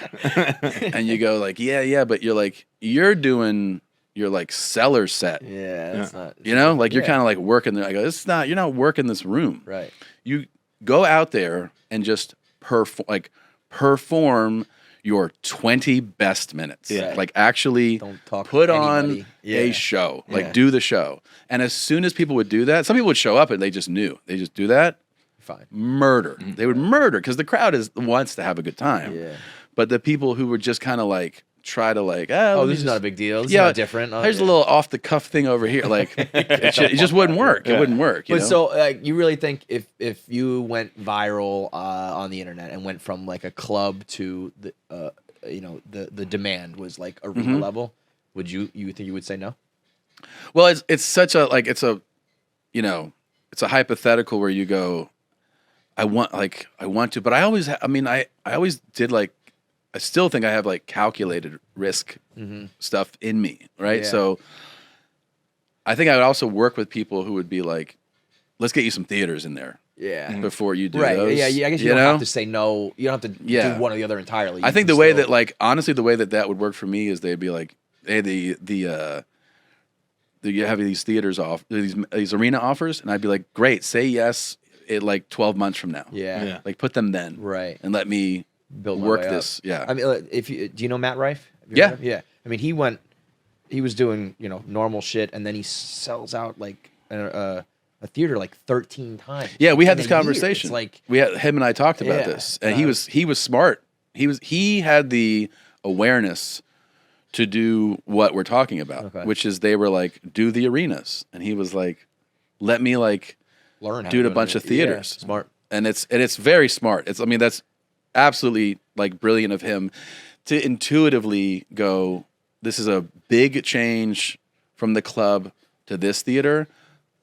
S2: and you go like, yeah, but you're doing your like cellar set,
S1: yeah, that's not.
S2: you know, like you're
S1: Yeah.
S2: kind of like working there. I go, you're not working this room,
S1: Right.
S2: You go out there and just perform your 20 best minutes.
S3: Yeah.
S2: Like actually
S1: Don't talk to
S2: put on
S1: anybody.
S2: a
S1: Yeah.
S2: show. Like
S1: Yeah.
S2: do the show. And as soon as people would do that, some people would show up and they just knew. They just do that.
S1: Fine.
S2: Murder. They would murder because the crowd wants to have a good time.
S1: Yeah.
S2: But the people who would just kind of like try to like,
S1: Oh, this is not a big deal. This is
S2: yeah,
S1: not different. Oh,
S2: There's
S1: yeah.
S2: a little off the cuff thing over here. Like it just wouldn't work. It wouldn't work. You
S1: But
S2: know?
S1: so, you really think if you went viral on the internet and went from like a club to the the demand was like arena
S2: Mm-hmm.
S1: level, would you think you would say no?
S2: Well, it's such a like it's a hypothetical where you go, I want to, but I always I always did like I still think I have like calculated risk stuff in me, right?
S1: Yeah.
S2: So I think I would also work with people who would be like, let's get you some theaters in there
S1: Yeah.
S2: before you do
S1: Right.
S2: those.
S1: Yeah. I guess you don't have to say no. You don't have to
S2: Yeah.
S1: do one or the other entirely.
S2: I
S1: You
S2: think
S1: can
S2: the way
S1: still-
S2: that like honestly the way that would work for me is they'd be like, hey, you have these theaters off these arena offers, and I'd be like, great, say yes in like 12 months from now.
S1: Yeah.
S3: Yeah.
S2: Like put them then.
S1: Right.
S2: And let me
S1: Build my
S2: work
S1: way up.
S2: this. Yeah.
S1: I mean, do you know Matt Rife? Have you
S2: Yeah.
S1: heard of him? Yeah. I mean, he was doing normal shit, and then he sells out like a theater like 13 times.
S2: Yeah, we had
S1: in
S2: this
S1: a year.
S2: conversation.
S1: It's like
S2: him and I talked about
S1: Yeah.
S2: this, and he was smart. He had the awareness to do what we're talking about,
S1: Okay.
S2: which is they were like, do the arenas, and he was like, let me like
S1: learn how
S2: do
S1: to
S2: a
S1: do
S2: bunch
S1: it.
S2: of theaters.
S1: Yeah, smart.
S2: and it's very smart. That's absolutely like brilliant of him to intuitively go, this is a big change from the club to this theater.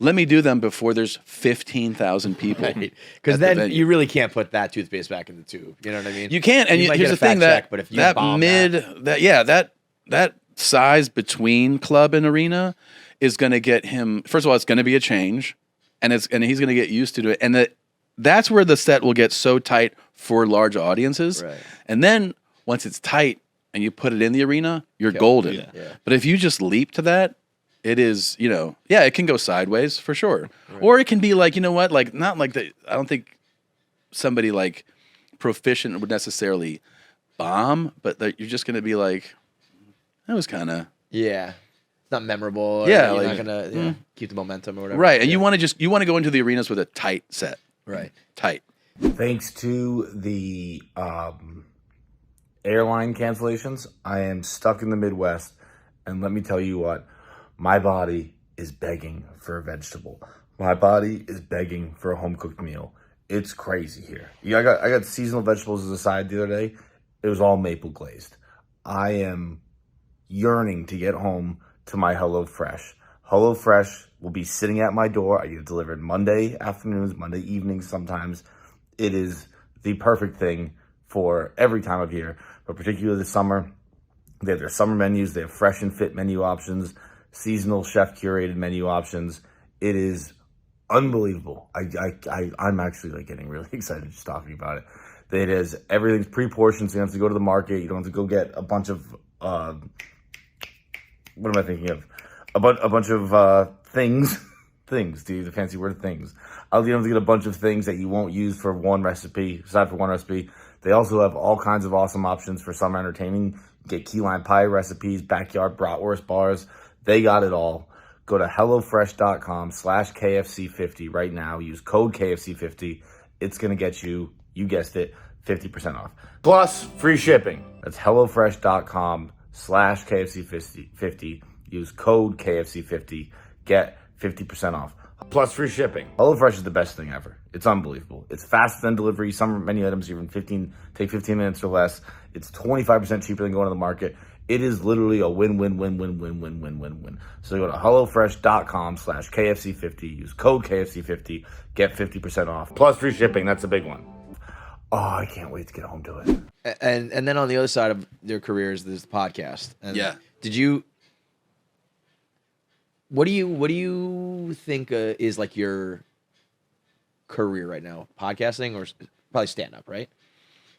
S2: Let me do them before there's 15,000 people.
S1: Because
S2: at the
S1: then
S2: venue.
S1: you really can't put that toothpaste back in the tube. You know what I mean?
S2: You can't. And
S1: You might
S2: here's
S1: get
S2: the
S1: a fat
S2: thing that
S1: check, but if you
S2: that
S1: bomb
S2: that size between club and arena is going to get him. First of all, it's going to be a change, and he's going to get used to it. And that's where the set will get so tight for large audiences.
S1: Right.
S2: And then once it's tight and you put it in the arena, you're golden.
S3: Yeah.
S1: Yeah.
S2: But if you just leap to that, it is, it can go sideways for sure. Or it can be like, you know what, like not like the. I don't think somebody like proficient would necessarily bomb, but you're just going to be like, that was kind of
S1: Yeah. It's not memorable. Or
S2: Yeah,
S1: You're
S2: like,
S1: not going to keep the momentum or whatever.
S2: right. And
S1: Yeah.
S2: you want to go into the arenas with a tight set,
S1: Right.
S2: tight.
S6: Thanks to the airline cancellations, I am stuck in the Midwest. And let me tell you what, my body is begging for a vegetable. My body is begging for a home-cooked meal. It's crazy here. Yeah, I got seasonal vegetables as a side the other day. It was all maple glazed. I am yearning to get home to my HelloFresh. HelloFresh will be sitting at my door. I get it delivered Monday afternoons, Monday evenings sometimes. It is the perfect thing for every time of year, but particularly this summer. They have their summer menus. They have fresh and fit menu options, seasonal chef curated menu options. It is unbelievable. I'm actually like getting really excited just talking about it. It is, everything's pre-portioned, so you don't have to go to the market. You don't have to go get a bunch of, what am I thinking of? A bunch of things, to use a fancy word, things. You don't have to get a bunch of things that you won't use for one recipe, aside for one recipe. They also have all kinds of awesome options for summer entertaining. Get key lime pie recipes, backyard bratwurst bars. They got it all. Go to HelloFresh.com/KFC50 right now. Use code KFC50. It's going to get you guessed it, 50% off. Plus free shipping. That's HelloFresh.com/KFC50. Use code KFC50. Get 50% off. plus free shipping. HelloFresh is the best thing ever. It's unbelievable. It's faster than delivery. Some menu items even take 15 minutes or less. It's 25% cheaper than going to the market. It is literally a win-win-win-win-win-win-win-win-win. So go to HelloFresh.com/KFC50. Use code KFC50. Get 50% off. Plus free shipping. That's a big one. Oh, I can't wait to get home to it.
S1: And then on the other side of their careers, there's the podcast. And
S2: Yeah.
S1: What do you think is like your career right now? Podcasting or probably stand up, right?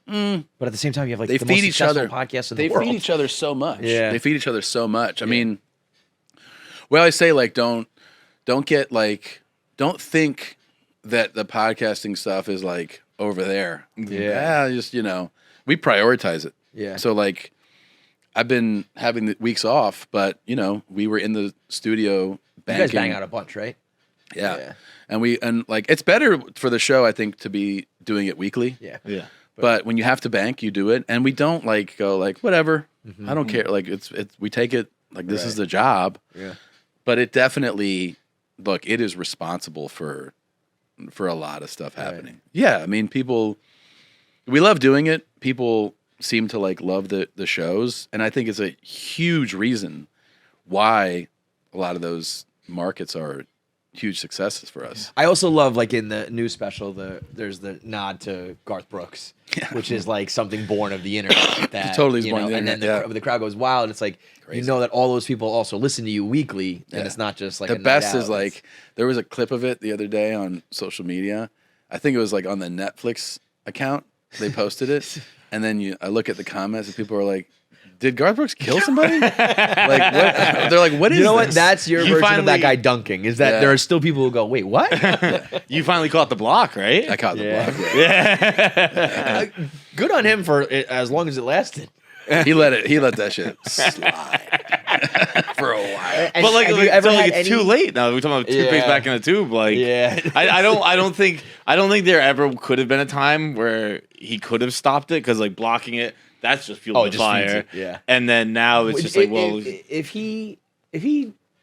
S1: But at the same time, you have like
S2: They
S1: the
S2: feed
S1: most
S2: each
S1: successful
S2: other.
S1: podcast in
S2: They
S1: the world.
S2: feed each other so much.
S1: Yeah.
S2: They feed each other so much. I mean, well, I say like don't get like don't think that the podcasting stuff is like over there.
S1: Yeah.
S2: Just we prioritize it.
S1: Yeah.
S2: So like I've been having the weeks off, but we were in the studio
S1: You
S2: banking.
S1: guys bang out a bunch, right?
S2: Yeah. And like it's better for the show, I think, to be doing it weekly.
S1: Yeah.
S3: Yeah.
S2: But when you have to bank, you do it, and we don't like go like whatever. I don't care. Like it's we take it like this is the job.
S1: Yeah.
S2: But it definitely it is responsible for a lot of stuff happening. Yeah, I mean we love doing it. People seem to like love the shows, and I think it's a huge reason why a lot of those markets are huge successes for us.
S1: I also love like in the new special, there's the nod to Garth Brooks, which is like something born of the internet. That
S2: Totally is
S1: you
S2: born
S1: know,
S2: of the
S1: and then
S2: internet,
S1: the crowd goes wild, and it's like you know that all those people also listen to you weekly, and it's not just like
S2: the
S1: a night
S2: best
S1: out.
S2: is like there was a clip of it the other day on social media. I think it was like on the Netflix account. They posted it, and then I look at the comments, and people are like, "Did Garth Brooks kill somebody?" Like what? They're like, "What is?"
S1: You know what?
S2: this?
S1: That's your
S3: You
S1: version of that
S3: finally-
S1: guy dunking. Is that there are still people who go, "Wait, what?"
S3: You finally caught the block, right?
S2: I caught the
S1: Yeah.
S2: block.
S1: Good on him for it, as long as it lasted.
S2: He let that shit slide for a while.
S1: And
S3: But like,
S1: have you ever had
S3: it's
S1: any-
S3: too late now. We're talking about toothpaste
S1: Yeah.
S3: back in the tube. Like,
S1: Yeah.
S3: I don't think there ever could have been a time where he could have stopped it because like blocking it, that's just fuel
S1: Oh,
S3: the
S1: it just feeds
S3: fire.
S1: it, yeah.
S3: And then now it's just like, well,
S1: if he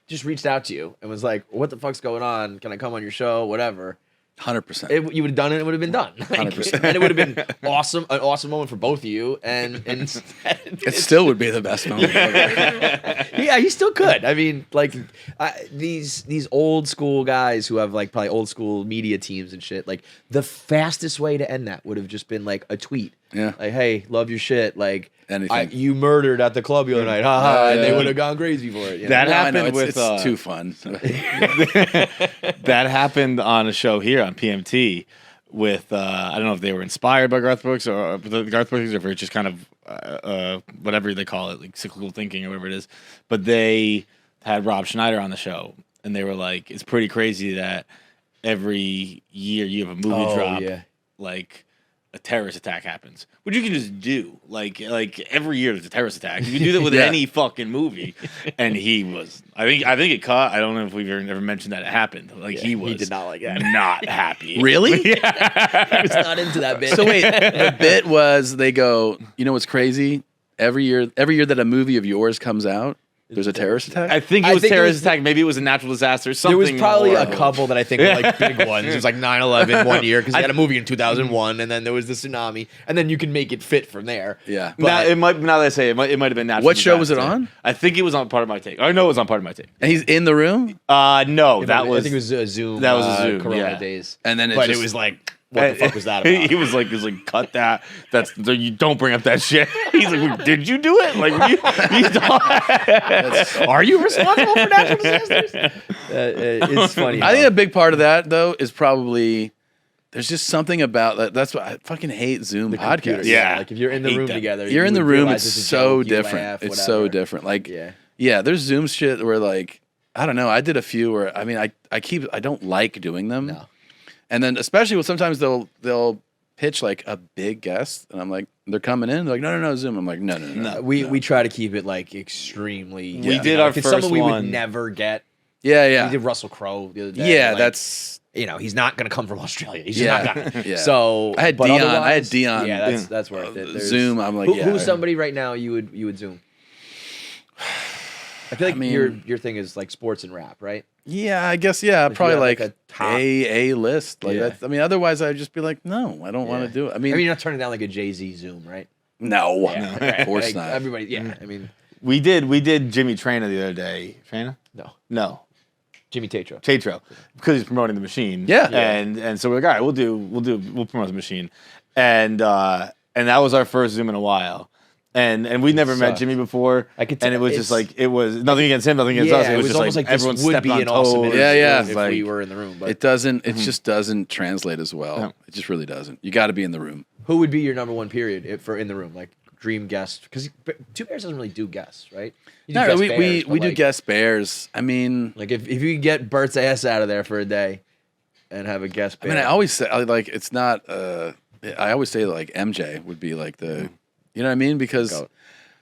S1: just reached out to you and was like, "What the fuck's going on? Can I come on your show? Whatever."
S2: 100%.
S1: You would have done it. It would have been done.
S2: 100%.
S1: And it would have been awesome, an awesome moment for both of you. And
S2: It still would be the best moment.
S1: yeah, he still could. I mean, like these old school guys who have like probably old school media teams and shit. Like the fastest way to end that would have just been like a tweet.
S2: Yeah.
S1: Like, hey, love your shit. Like,
S2: Anything.
S1: you murdered at the club the other night. Ha ha. And they
S2: yeah.
S1: would have gone crazy for it. You know?
S3: That
S2: No, I know,
S3: happened with
S2: it's too fun.
S3: that happened on a show here on PMT with I don't know if they were inspired by Garth Brooks or the Garth Brooks, or if it's just kind of whatever they call it, like cyclical thinking or whatever it is. But they had Rob Schneider on the show, and they were like, "It's pretty crazy that every year you have a movie drop, like." A terrorist attack happens, which you can just do. Like every year there's a terrorist attack. You can do that with any fucking movie. And he was, I think it caught. I don't know if we've ever mentioned that it happened. Like he did not like that. Not happy.
S2: Really?
S1: He was not into that bit.
S2: So wait, the bit was they go, you know what's crazy? Every year that a movie of yours comes out, there's a terrorist attack?
S3: I think it was terrorist attack. Maybe it was a natural disaster. Something.
S1: There was probably a
S3: horrible.
S1: couple that I think were like big ones. It was like 9/11 one year because they had a movie in 2001, and then there was the tsunami, and then you can make it fit from there.
S2: Yeah.
S3: Now that I say it might have been natural.
S2: What show was it
S3: disaster.
S2: on?
S3: I think it was on Part of My Take. I know it was on Part of My Take.
S2: And he's in the room?
S3: No,
S1: I
S3: that
S1: think it was a Zoom.
S3: that was a Zoom,
S1: Corona
S3: yeah.
S1: days.
S2: And then
S1: But it was like, what the fuck was that about?
S3: He was like, cut that. You don't bring up that shit. He's like, did you do it? Like, are you responsible for natural disasters?
S1: It's funny.
S2: I think a big part of that, though, is probably there's just something about that. That's why I fucking hate Zoom podcasts.
S3: Yeah.
S1: Like if you're in the
S3: Hate
S1: room
S3: them.
S1: together,
S2: You're
S1: you
S2: in the
S1: would
S2: room,
S1: realize
S2: it's
S1: it's a
S2: so
S1: joke, you
S2: different.
S1: laugh,
S2: It's so
S1: whatever.
S2: different. Like,
S1: Yeah.
S2: yeah, there's Zoom shit where, like, I don't know. I did a few where, I mean, I don't like doing them.
S1: No.
S2: And then, especially when sometimes they'll pitch like a big guest, and I'm like, they're coming in. They're like, no, Zoom. I'm like, no.
S1: We try to keep it like extremely.
S3: We did our
S1: if it's
S3: first
S1: someone we would
S3: one.
S1: never get.
S2: Yeah.
S1: We did Russell Crowe the other day.
S2: Yeah,
S1: like,
S2: that's
S1: he's not gonna come from Australia. He's just not gonna.
S2: Yeah.
S1: So
S2: I had
S1: but
S2: Dion.
S1: otherwise-
S2: I had Dion.
S1: Yeah, that's worth it. There's-
S2: Zoom. I'm like, yeah.
S1: Who's somebody right now you would Zoom? I feel like
S2: mean,
S1: your thing is like sports and rap, right?
S2: Yeah, I guess. Yeah, probably
S1: have,
S2: like
S1: like, a top-
S2: a list. Like
S1: Yeah.
S2: that's. I mean, otherwise I'd just be like, no, I don't want to do it. I mean,
S1: you're not turning down like a Jay-Z Zoom, right?
S2: no,
S1: Yeah.
S2: of course
S1: Like,
S2: not.
S1: Everybody, yeah. I mean,
S3: We did Jimmy Traina the other day. Traina? No.
S1: Jimmy Tatro.
S3: Tatro, because he's promoting the machine.
S2: Yeah.
S3: And so we're like, all right, we'll promote the machine, and that was our first Zoom in a while, and we never met
S1: sucked.
S3: Jimmy before,
S1: I could
S3: and
S1: tell
S3: it was just
S1: it's-
S3: like it was nothing against him, nothing against us. It was just
S1: almost like
S3: everyone
S1: this would
S3: stepped
S1: be
S3: on
S1: an awesome
S3: toes.
S1: interview
S2: Yeah,
S1: if
S3: like-
S1: we were in the room. But
S2: It doesn't. It just doesn't translate as well.
S3: No.
S2: It just really doesn't. You got to be in the room.
S1: who would be your number one period for in the room, like dream guest? Because Two Bears doesn't really do guests, right? You do
S2: No,
S1: guest
S2: we
S1: bears, but,
S2: do
S1: like-
S2: guest bears. I mean,
S1: Like if you could get Bert's ass out of there for a day, and have a guest bear.
S2: I always say like it's not. I always say like MJ would be like the. You know what I mean? Because
S1: Goat.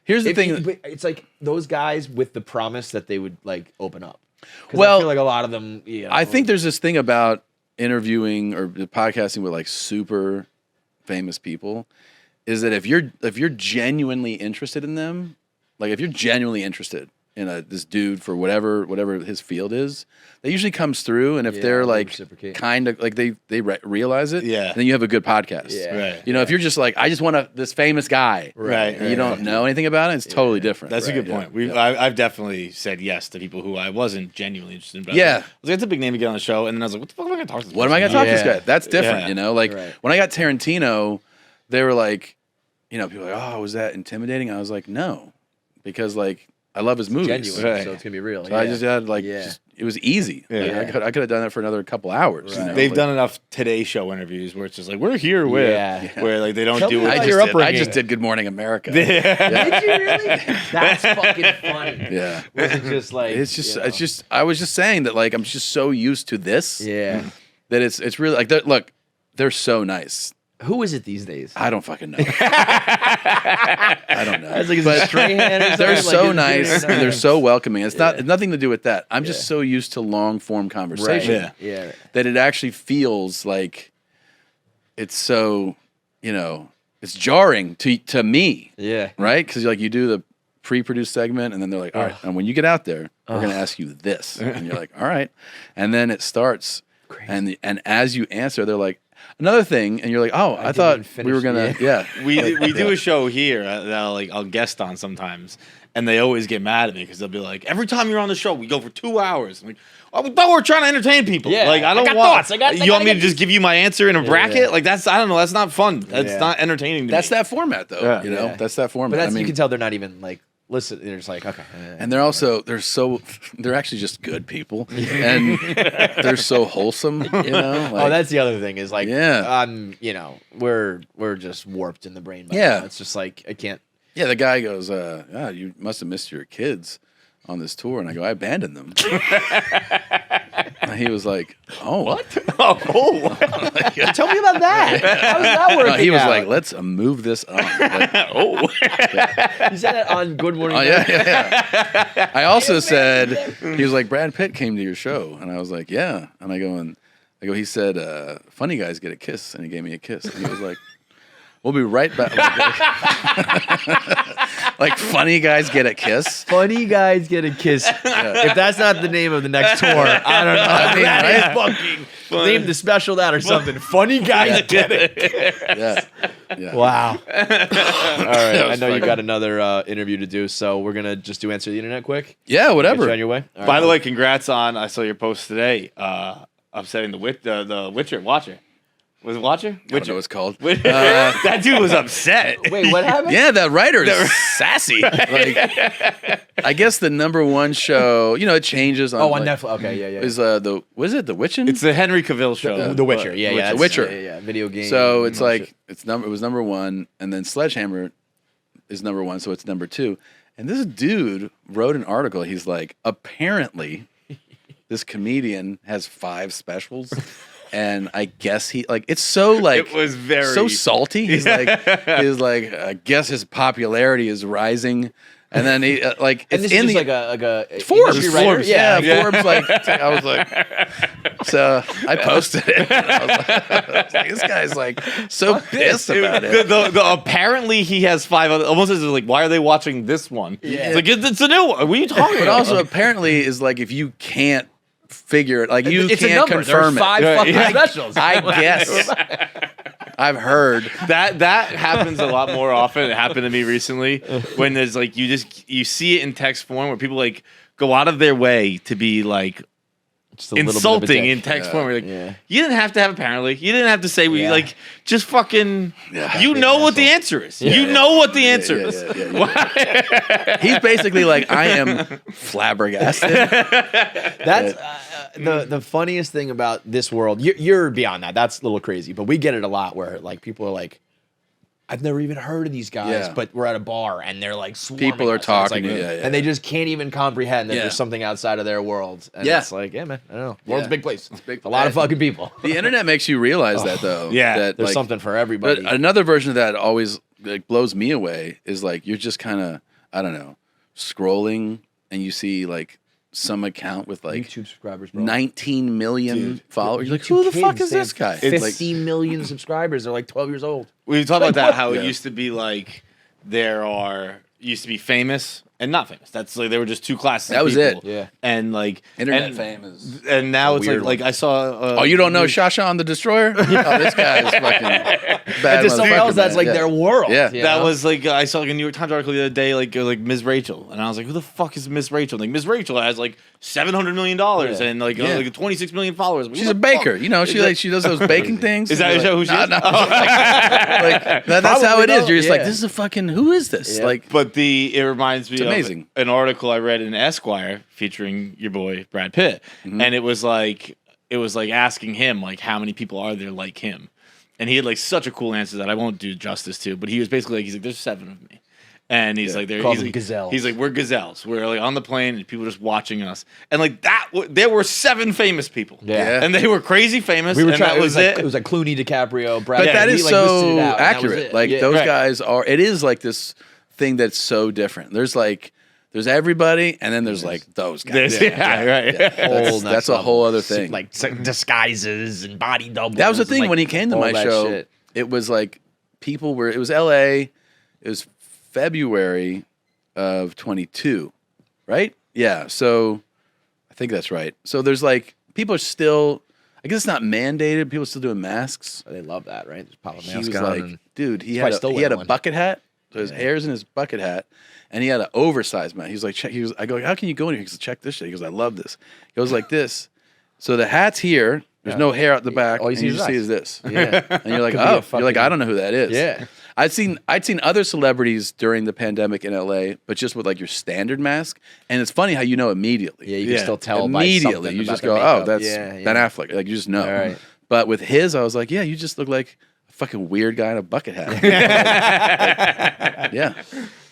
S2: here's the thing.
S1: but it's like those guys with the promise that they would like open up. 'Cause
S2: Well,
S1: I feel like a lot of them.
S2: I think there's this thing about interviewing or podcasting with like super famous people, is that if you're genuinely interested in them, like if you're genuinely interested in this dude for whatever his field is, that usually comes through. And if
S1: Yeah,
S2: they're
S1: they
S2: like
S1: reciprocate.
S2: kind of like they realize it,
S3: Yeah.
S2: then you have a good podcast.
S1: Yeah.
S3: Right.
S2: You know, if you're just like, I just want this famous guy,
S3: Right.
S2: and you don't know anything about it, it's totally different.
S3: That's a good
S2: Yeah.
S3: point. I've definitely said yes to people who I wasn't genuinely interested in. But
S2: Yeah.
S3: I was like, it's a big name to get on the show, and then I was like, what the fuck am I going to talk to this
S2: What am I
S3: person
S2: gonna talk to this
S1: Yeah.
S2: guy? That's different,
S3: Yeah.
S2: you know. Like
S1: Right.
S2: when I got Tarantino, they were like, you know, people were like, oh, was that intimidating? I was like, no, because like I love his movies.
S1: genuine,
S3: Right.
S1: so it's gonna be real.
S2: So I just had like,
S1: Yeah.
S2: it was easy.
S3: Yeah.
S2: Like, I could have done that for another couple hours. You
S1: Right.
S2: know?
S3: They've
S2: Like,
S3: done enough Today Show interviews where it's just like, we're here with,
S1: Yeah.
S3: where like they don't
S1: Tell
S3: do
S1: me
S3: it.
S1: about
S2: I
S1: your
S2: just, did, I
S1: upbringing.
S2: just did Good Morning America.
S1: Did you really? That's fucking funny.
S2: Yeah.
S1: Was it just like
S2: It's just I was just saying that like I'm just so used to this
S1: yeah.
S2: that it's really like look, they're so nice.
S1: Who is it these days?
S2: I don't fucking know. I don't know.
S1: I was like, is
S2: But
S1: it Strahan or
S2: they're
S1: something?
S2: so
S1: Like, is
S2: nice
S1: it-
S2: and they're so welcoming. It's not nothing to do with that. I'm just so used to long form conversation
S3: Yeah.
S1: Yeah.
S2: that it actually feels like it's so, you know, it's jarring to me,
S1: Yeah.
S2: right? Because like you do the pre-produced segment and then they're like, all right, and when you get out there, we're gonna ask you this, and you're like, all right, and then it starts, and as you answer, they're like, another thing, and you're like, oh, I thought
S1: didn't
S2: we were
S1: finish,
S2: gonna,
S3: We do a show here that I'll guest on sometimes, and they always get mad at me because they'll be like, every time you're on the show, we go for 2 hours. I'm like, oh, we thought we were trying to entertain people.
S1: Yeah.
S3: Like I don't
S1: I got
S3: want.
S1: thoughts. I
S3: you want me to
S1: get
S3: just give you my answer in a bracket?
S1: yeah.
S3: Like that's I don't know. That's not fun. That's
S1: Yeah.
S3: not entertaining. To
S2: That's
S3: me.
S2: that format though,
S3: Yeah.
S2: you know,
S1: Yeah.
S2: that's that format.
S1: But that's
S2: I mean,
S1: you can tell they're not even like listen. They're just like okay.
S2: and they're also they're actually just good people, and they're so wholesome, you know. Like,
S1: Oh, that's the other thing is like
S2: Yeah.
S1: you know, we're just warped in the brain. By
S2: Yeah.
S1: now. It's just like I can't.
S2: yeah. The guy goes, you must have missed your kids on this tour, and I go, I abandoned them. And he was like, oh, what?
S3: Oh,
S1: Tell me about that. How's that working?
S2: He was
S1: out?
S2: like, let's move this on. Like,
S1: You said it on Good Morning.
S2: oh yeah. I also said he was like, Brad Pitt came to your show, and I was like, yeah. And I go, he said, funny guys get a kiss, and he gave me a kiss, and he was like, we'll be right back. Like funny guys get a kiss.
S1: Funny guys get a kiss. If that's not the name of the next tour, I don't know. I mean, that is fucking name the special that or something. Funny guys get it.
S2: Yeah.
S1: Wow. All right. I
S2: was
S1: know you
S2: funny.
S1: got another interview to do, so we're gonna just do answer the internet quick.
S2: Yeah,
S1: Get you
S2: whatever.
S1: on your way. All
S3: by
S1: right.
S3: the way, congrats on. I saw your post today. Upsetting the Witcher Watcher. Was it Watcher?
S2: I don't know
S3: Witcher.
S2: what it's called.
S3: That dude was upset.
S1: wait, what happened?
S2: Yeah, that writer is sassy. Like, I guess the number one show, you know, it changes on.
S1: Oh, on
S2: like,
S1: Netflix. Okay, yeah.
S2: Is was it The Witchin'?
S3: It's the Henry Cavill show.
S1: The Witcher. Yeah, yeah.
S2: The
S1: that's-
S2: Witcher.
S1: Yeah. Video game.
S2: So it's
S1: all
S2: like
S1: shit.
S2: it was number one, and then Sledgehammer is number one, so it's number two. And this dude wrote an article. He's like, apparently, this comedian has 5 specials, and I guess he like it's so like
S3: It was very
S2: so salty. He's like I guess his popularity is rising, and then he like
S1: And
S2: it's
S1: this
S2: in
S1: is
S2: the
S1: just like a
S2: Forbes,
S1: industry writer?
S2: Forbes, yeah, Forbes. Like I was like, so I posted it. And I was like, this guy's like so pissed about it.
S3: Apparently, he has 5 other. Almost as like, why are they watching this one?
S1: Yeah.
S3: It's like it's a new one. What are you talking
S2: But
S3: about?
S2: also, apparently, is like if you can't figure it, like you
S1: It's a
S2: can't
S1: number. There are
S2: confirm
S1: 5
S2: it.
S1: fucking
S3: Yeah.
S1: specials.
S2: I guess I've heard.
S3: that happens a lot more often. It happened to me recently when there's like you see it in text form where people like go out of their way to be like
S1: Just a little bit of a
S3: insulting
S1: dick.
S3: in text form. We're like,
S1: Yeah.
S3: you didn't have to have apparently. You didn't have to say we
S1: Yeah.
S3: like just fucking.
S2: Yeah.
S3: You know what the answer is. You know what the answer is.
S2: He's basically like, I am flabbergasted.
S1: That's the funniest thing about this world. You're beyond that. That's a little crazy, but we get it a lot where like people are like, I've never even heard of these guys,
S2: Yeah.
S1: but we're at a bar and they're like swarming
S2: People are
S1: us. And it's
S2: talking,
S1: like-
S2: yeah, yeah.
S1: and they just can't even comprehend that
S2: Yeah.
S1: there's something outside of their world. And
S2: Yeah.
S1: it's like, yeah, man, I don't know. World's
S2: Yeah.
S1: a big place. It's
S2: big
S1: a lot of
S2: place.
S1: fucking people.
S2: The internet makes you realize that, though.
S3: Yeah,
S2: that,
S1: There's
S2: like,
S1: something for everybody.
S2: But another version of that always like blows me away is like you're just kind of I don't know scrolling and you see like some account with like
S1: YouTube subscribers, bro.
S2: 19 million followers. You're like,
S1: YouTube
S2: who the fuck
S1: kids,
S2: is
S1: they
S2: this guy?
S1: have
S2: It's like,
S1: 50 million subscribers. They're like 12 years old.
S3: We talked about that, how
S2: Yeah.
S3: it used to be like used to be famous and not famous. That's like there were just two classes.
S2: That
S3: of
S2: was
S3: people.
S2: it.
S1: Yeah.
S3: And like
S2: internet
S3: and,
S2: fame is.
S3: and now
S2: a
S3: it's
S2: weird
S3: like
S2: one.
S3: I saw.
S2: Oh, you don't know Shasha on the Destroyer? Oh, this guy is fucking bad.
S1: And to someone
S2: motherfucker,
S1: else, that's
S2: man.
S1: like
S2: Yeah.
S1: their world.
S2: Yeah.
S1: you
S3: That
S1: know?
S3: was like I saw like a New York Times article the other day, like Ms. Rachel, and I was like, "Who the fuck is Ms. Rachel?" Like Ms. Rachel has like $700 million and like,
S2: Yeah.
S3: like 26 million followers.
S2: She's a baker, you know. She like she does those baking things.
S3: Is that
S2: You're
S3: who she is?
S2: No, like, that's how it is.
S1: though,
S2: You're just like,
S1: yeah.
S2: this is a fucking. Who is this?
S1: Yeah.
S2: Like,
S3: But it reminds me
S2: It's
S3: of
S2: amazing.
S3: an article I read in Esquire featuring your boy Brad Pitt,
S2: Mm-hmm.
S3: and it was like asking him like how many people are there like him, and he had like such a cool answer that I won't do justice to, but he was basically like he's like there's 7 of me. And he's like,
S1: Calls
S3: he's
S1: them
S3: like,
S1: gazelles.
S3: He's like, we're gazelles. We're like on the plane, and people are just watching us. And like that, there were 7 famous people.
S1: Yeah.
S3: and they were crazy famous.
S1: We were
S3: and
S1: trying.
S3: that was it.
S1: It was like Clooney, DiCaprio, Brad.
S2: but
S1: Pitt.
S2: that
S1: We,
S2: is
S1: like, listed
S2: so
S1: it out, and that was
S2: accurate.
S1: it.
S2: Like
S1: Yeah.
S2: those
S3: Right.
S2: guys are. It is like this thing that's so different. There's everybody, and then there's like those guys.
S3: Right.
S1: Whole
S2: That's
S1: next
S2: a whole
S1: level.
S2: other thing.
S1: Like disguises and body doubles.
S2: That was the
S1: and,
S2: thing
S1: like,
S2: when he came to
S1: all
S2: my
S1: that
S2: show.
S1: shit.
S2: It was like people were. It was L.A. It was February of 22, right? Yeah. So I think that's right. So there's like people are still. I guess it's not mandated. People are still doing masks.
S1: They love that, right? Just pop a
S2: He
S1: mask
S2: was
S1: on.
S2: like,
S1: and-
S2: dude, he
S1: probably
S2: had
S1: still
S2: he had a
S1: wearing one.
S2: bucket hat. So his hair's in his bucket hat, and he had an oversized mask. He was like, check. I go, how can you go in here? He goes, check this shit. He goes, I love this. He goes like this. So the hat's here. There's no hair out the back.
S1: All you
S2: and
S1: see
S2: you
S1: is
S2: just see
S1: eyes.
S2: is this.
S1: Yeah.
S2: And you're like,
S1: Could be a
S2: oh, you're like,
S1: fucking-
S2: I don't know who that is.
S1: Yeah.
S2: I'd seen other celebrities during the pandemic in LA, but just with like your standard mask. And it's funny how you know immediately.
S1: Yeah, you can
S3: Yeah.
S1: still tell by
S2: Immediately,
S1: something
S2: you
S1: about
S2: just
S1: their
S2: go, oh,
S1: makeup.
S2: that's
S1: yeah,
S2: Ben Affleck. Like you just know.
S1: All right.
S2: But with his, I was like, yeah, you just look like a fucking weird guy in a bucket hat. Yeah.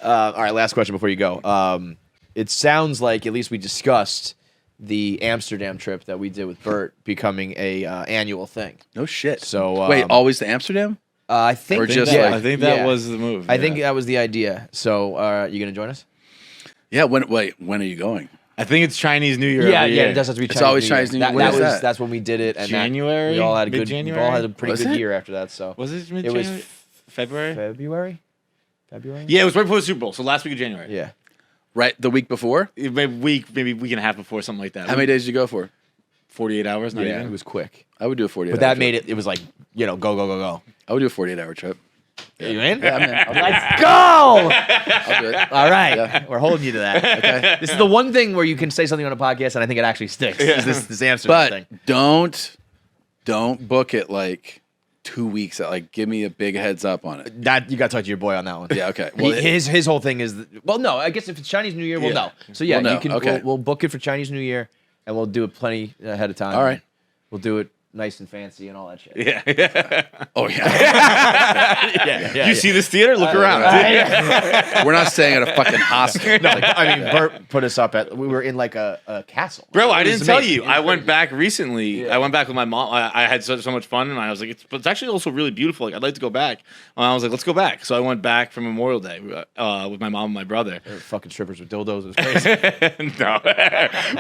S1: All right, last question before you go. It sounds like at least we discussed the Amsterdam trip that we did with Bert becoming a annual thing.
S2: No shit.
S1: So
S2: wait, always to Amsterdam?
S1: I think
S2: Or just
S1: that,
S2: like-
S3: I think that
S1: yeah.
S3: was the move.
S1: I think that was the idea. So you gonna join us?
S2: Yeah. When are you going?
S3: I think it's Chinese New Year.
S1: Yeah,
S3: every
S1: yeah.
S3: year.
S1: It does have to be
S2: It's
S1: Chinese
S2: always
S1: New
S2: Chinese New Year.
S1: That,
S2: When
S1: that
S2: is
S1: was
S2: that?
S1: that's when we did it. And
S3: January?
S1: we all had a good. We
S3: Mid-January?
S1: all had a pretty
S2: Was
S1: good
S2: it?
S1: year after that. So
S3: Was it
S1: It was
S3: mid-January? February?
S1: February. February.
S3: Yeah, it was right before the Super Bowl. So last week of January.
S1: Yeah.
S2: Right, the week before?
S3: Maybe week and a half before, something like that.
S2: How many days did you go for?
S3: 48 hours. Not
S1: Yeah.
S3: even.
S1: It was quick.
S2: I would do a 48
S1: But that made it. It was like go go go go.
S2: I would do a 48-hour trip.
S1: You in?
S2: Yeah, I'm in.
S1: Let's go!
S2: I'll do it.
S1: All right,
S2: Yeah.
S1: we're holding you to that. Okay. This is the one thing where you can say something on a podcast, and I think it actually sticks. Is this Amsterdam
S2: But
S1: thing?
S2: don't book it like 2 weeks out. Like, give me a big heads up on it.
S1: That you got to talk to your boy on that one.
S2: Yeah, okay. Well,
S1: His whole thing is no. I guess if it's Chinese New Year, we'll
S2: Yeah.
S1: know. So yeah,
S2: We'll know.
S1: you can.
S2: Okay.
S1: We'll book it for Chinese New Year, and we'll do it plenty ahead of time.
S2: All right.
S1: We'll do it nice and fancy and all that shit.
S3: Yeah.
S2: Oh yeah.
S3: You see this theater? Look around.
S2: We're not staying at a fucking hostel.
S1: No, I mean, Bert put us up at. We were in like a castle.
S3: Bro, I
S1: It was
S3: didn't tell
S1: amazing.
S3: you.
S1: It was
S3: I went
S1: crazy.
S3: back recently. I went back with my mom. I had so much fun, and I was like, it's actually also really beautiful. Like, I'd like to go back. And I was like, let's go back. So I went back for Memorial Day with my mom and my brother.
S1: There were fucking strippers with dildos. It was crazy.
S3: No,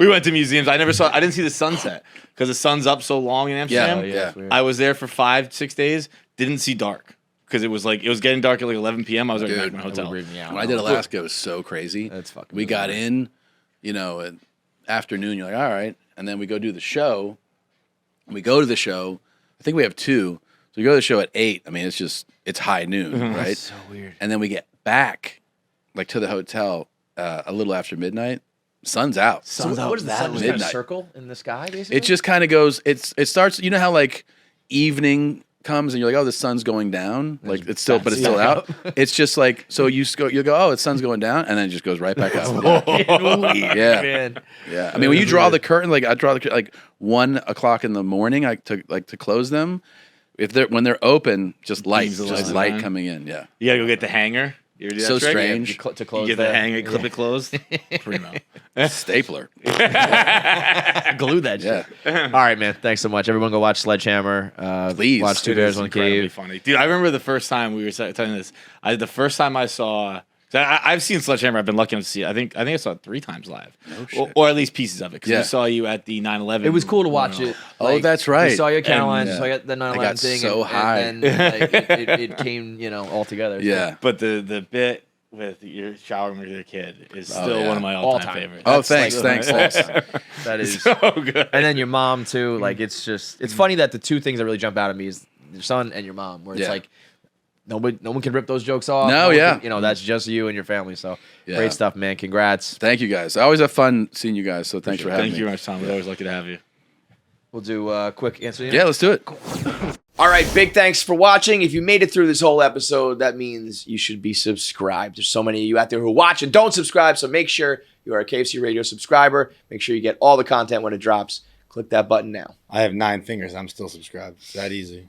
S3: we went to museums. I didn't see the sunset because the sun's up so long in Amsterdam.
S2: Yeah, yeah.
S1: it's weird.
S3: I was there for 5-6 days. Didn't see dark because it was getting dark at like 11 p.m. I was already back in my hotel.
S1: Weird me out.
S2: When I did Alaska, it was so crazy.
S1: That's fucking
S2: We got
S1: bizarre.
S2: in, at afternoon. You're like, all right, and then we go do the show. We go to the show. I think we have 2. So we go to the show at 8. I mean, it's high noon, right?
S1: So weird.
S2: And then we get back, like to the hotel, a little after midnight. Sun's out.
S1: So what is the sun? Just
S2: midnight.
S1: kind of circle in the sky, basically.
S2: It just kind of goes. It starts. You know how like evening comes and you're like, oh, the sun's going down. Like it's still, but it's still out. It's just like so you go. Oh, the sun's going down, and then it just goes right back up. Yeah.
S1: Man.
S2: Yeah. I mean, when you draw the curtain, like I draw the like 1 o'clock in the morning, I to close them. When they're open, just light,
S3: Beams of
S2: just
S3: light.
S2: light coming in. Yeah.
S3: You gotta go get the hanger. You ever do that
S2: So
S3: trick?
S2: strange.
S1: To close
S3: You get the
S1: that.
S3: hanger, clip it closed. Primo.
S2: Stapler.
S1: Glue that shit. All right, man. Thanks so much. Everyone go watch Sledgehammer.
S2: Please.
S1: Watch Two
S3: It
S1: Bears,
S3: is
S1: One
S3: incredibly
S1: Cave.
S3: funny, dude. I remember the first time we were telling this. The first time I saw. I've seen Sledgehammer. I've been lucky enough to see it. I think I saw it 3 times live, or at least pieces of it. Because
S2: Yeah.
S3: we saw you at the 9/11.
S1: It was cool to watch it.
S2: Oh, that's right.
S1: We saw you at Caroline's.
S2: And,
S1: saw you at the 9/11
S2: got
S1: thing.
S2: so high.
S1: And then it came, all together.
S2: Yeah.
S3: But the bit with your showering with your kid is still
S2: yeah.
S3: one of my
S1: All
S3: all-time
S1: time.
S3: favorites.
S2: Oh,
S1: That's
S2: thanks.
S1: That is.
S3: so good.
S1: And then your mom too. Like it's funny that the 2 things that really jump out at me is your son and your mom. Where it's
S2: Yeah.
S1: like no one can rip those jokes off.
S2: No,
S1: one
S2: yeah.
S1: can- that's just you and your family. So
S2: Yeah.
S1: great stuff, man. Congrats.
S2: Thank you guys. I always have fun seeing you guys. So thanks for having
S3: Thank
S2: me.
S3: you very much, Tom. We're always lucky to have you.
S1: We'll do a quick answer.
S2: Yeah, let's do it.
S1: All right, big thanks for watching. If you made it through this whole episode, that means you should be subscribed. There's so many of you out there who watch and don't subscribe, so make sure you are a KFC Radio subscriber. Make sure you get all the content when it drops. Click that button now.
S3: I have 9 fingers. I'm still subscribed. It's that easy.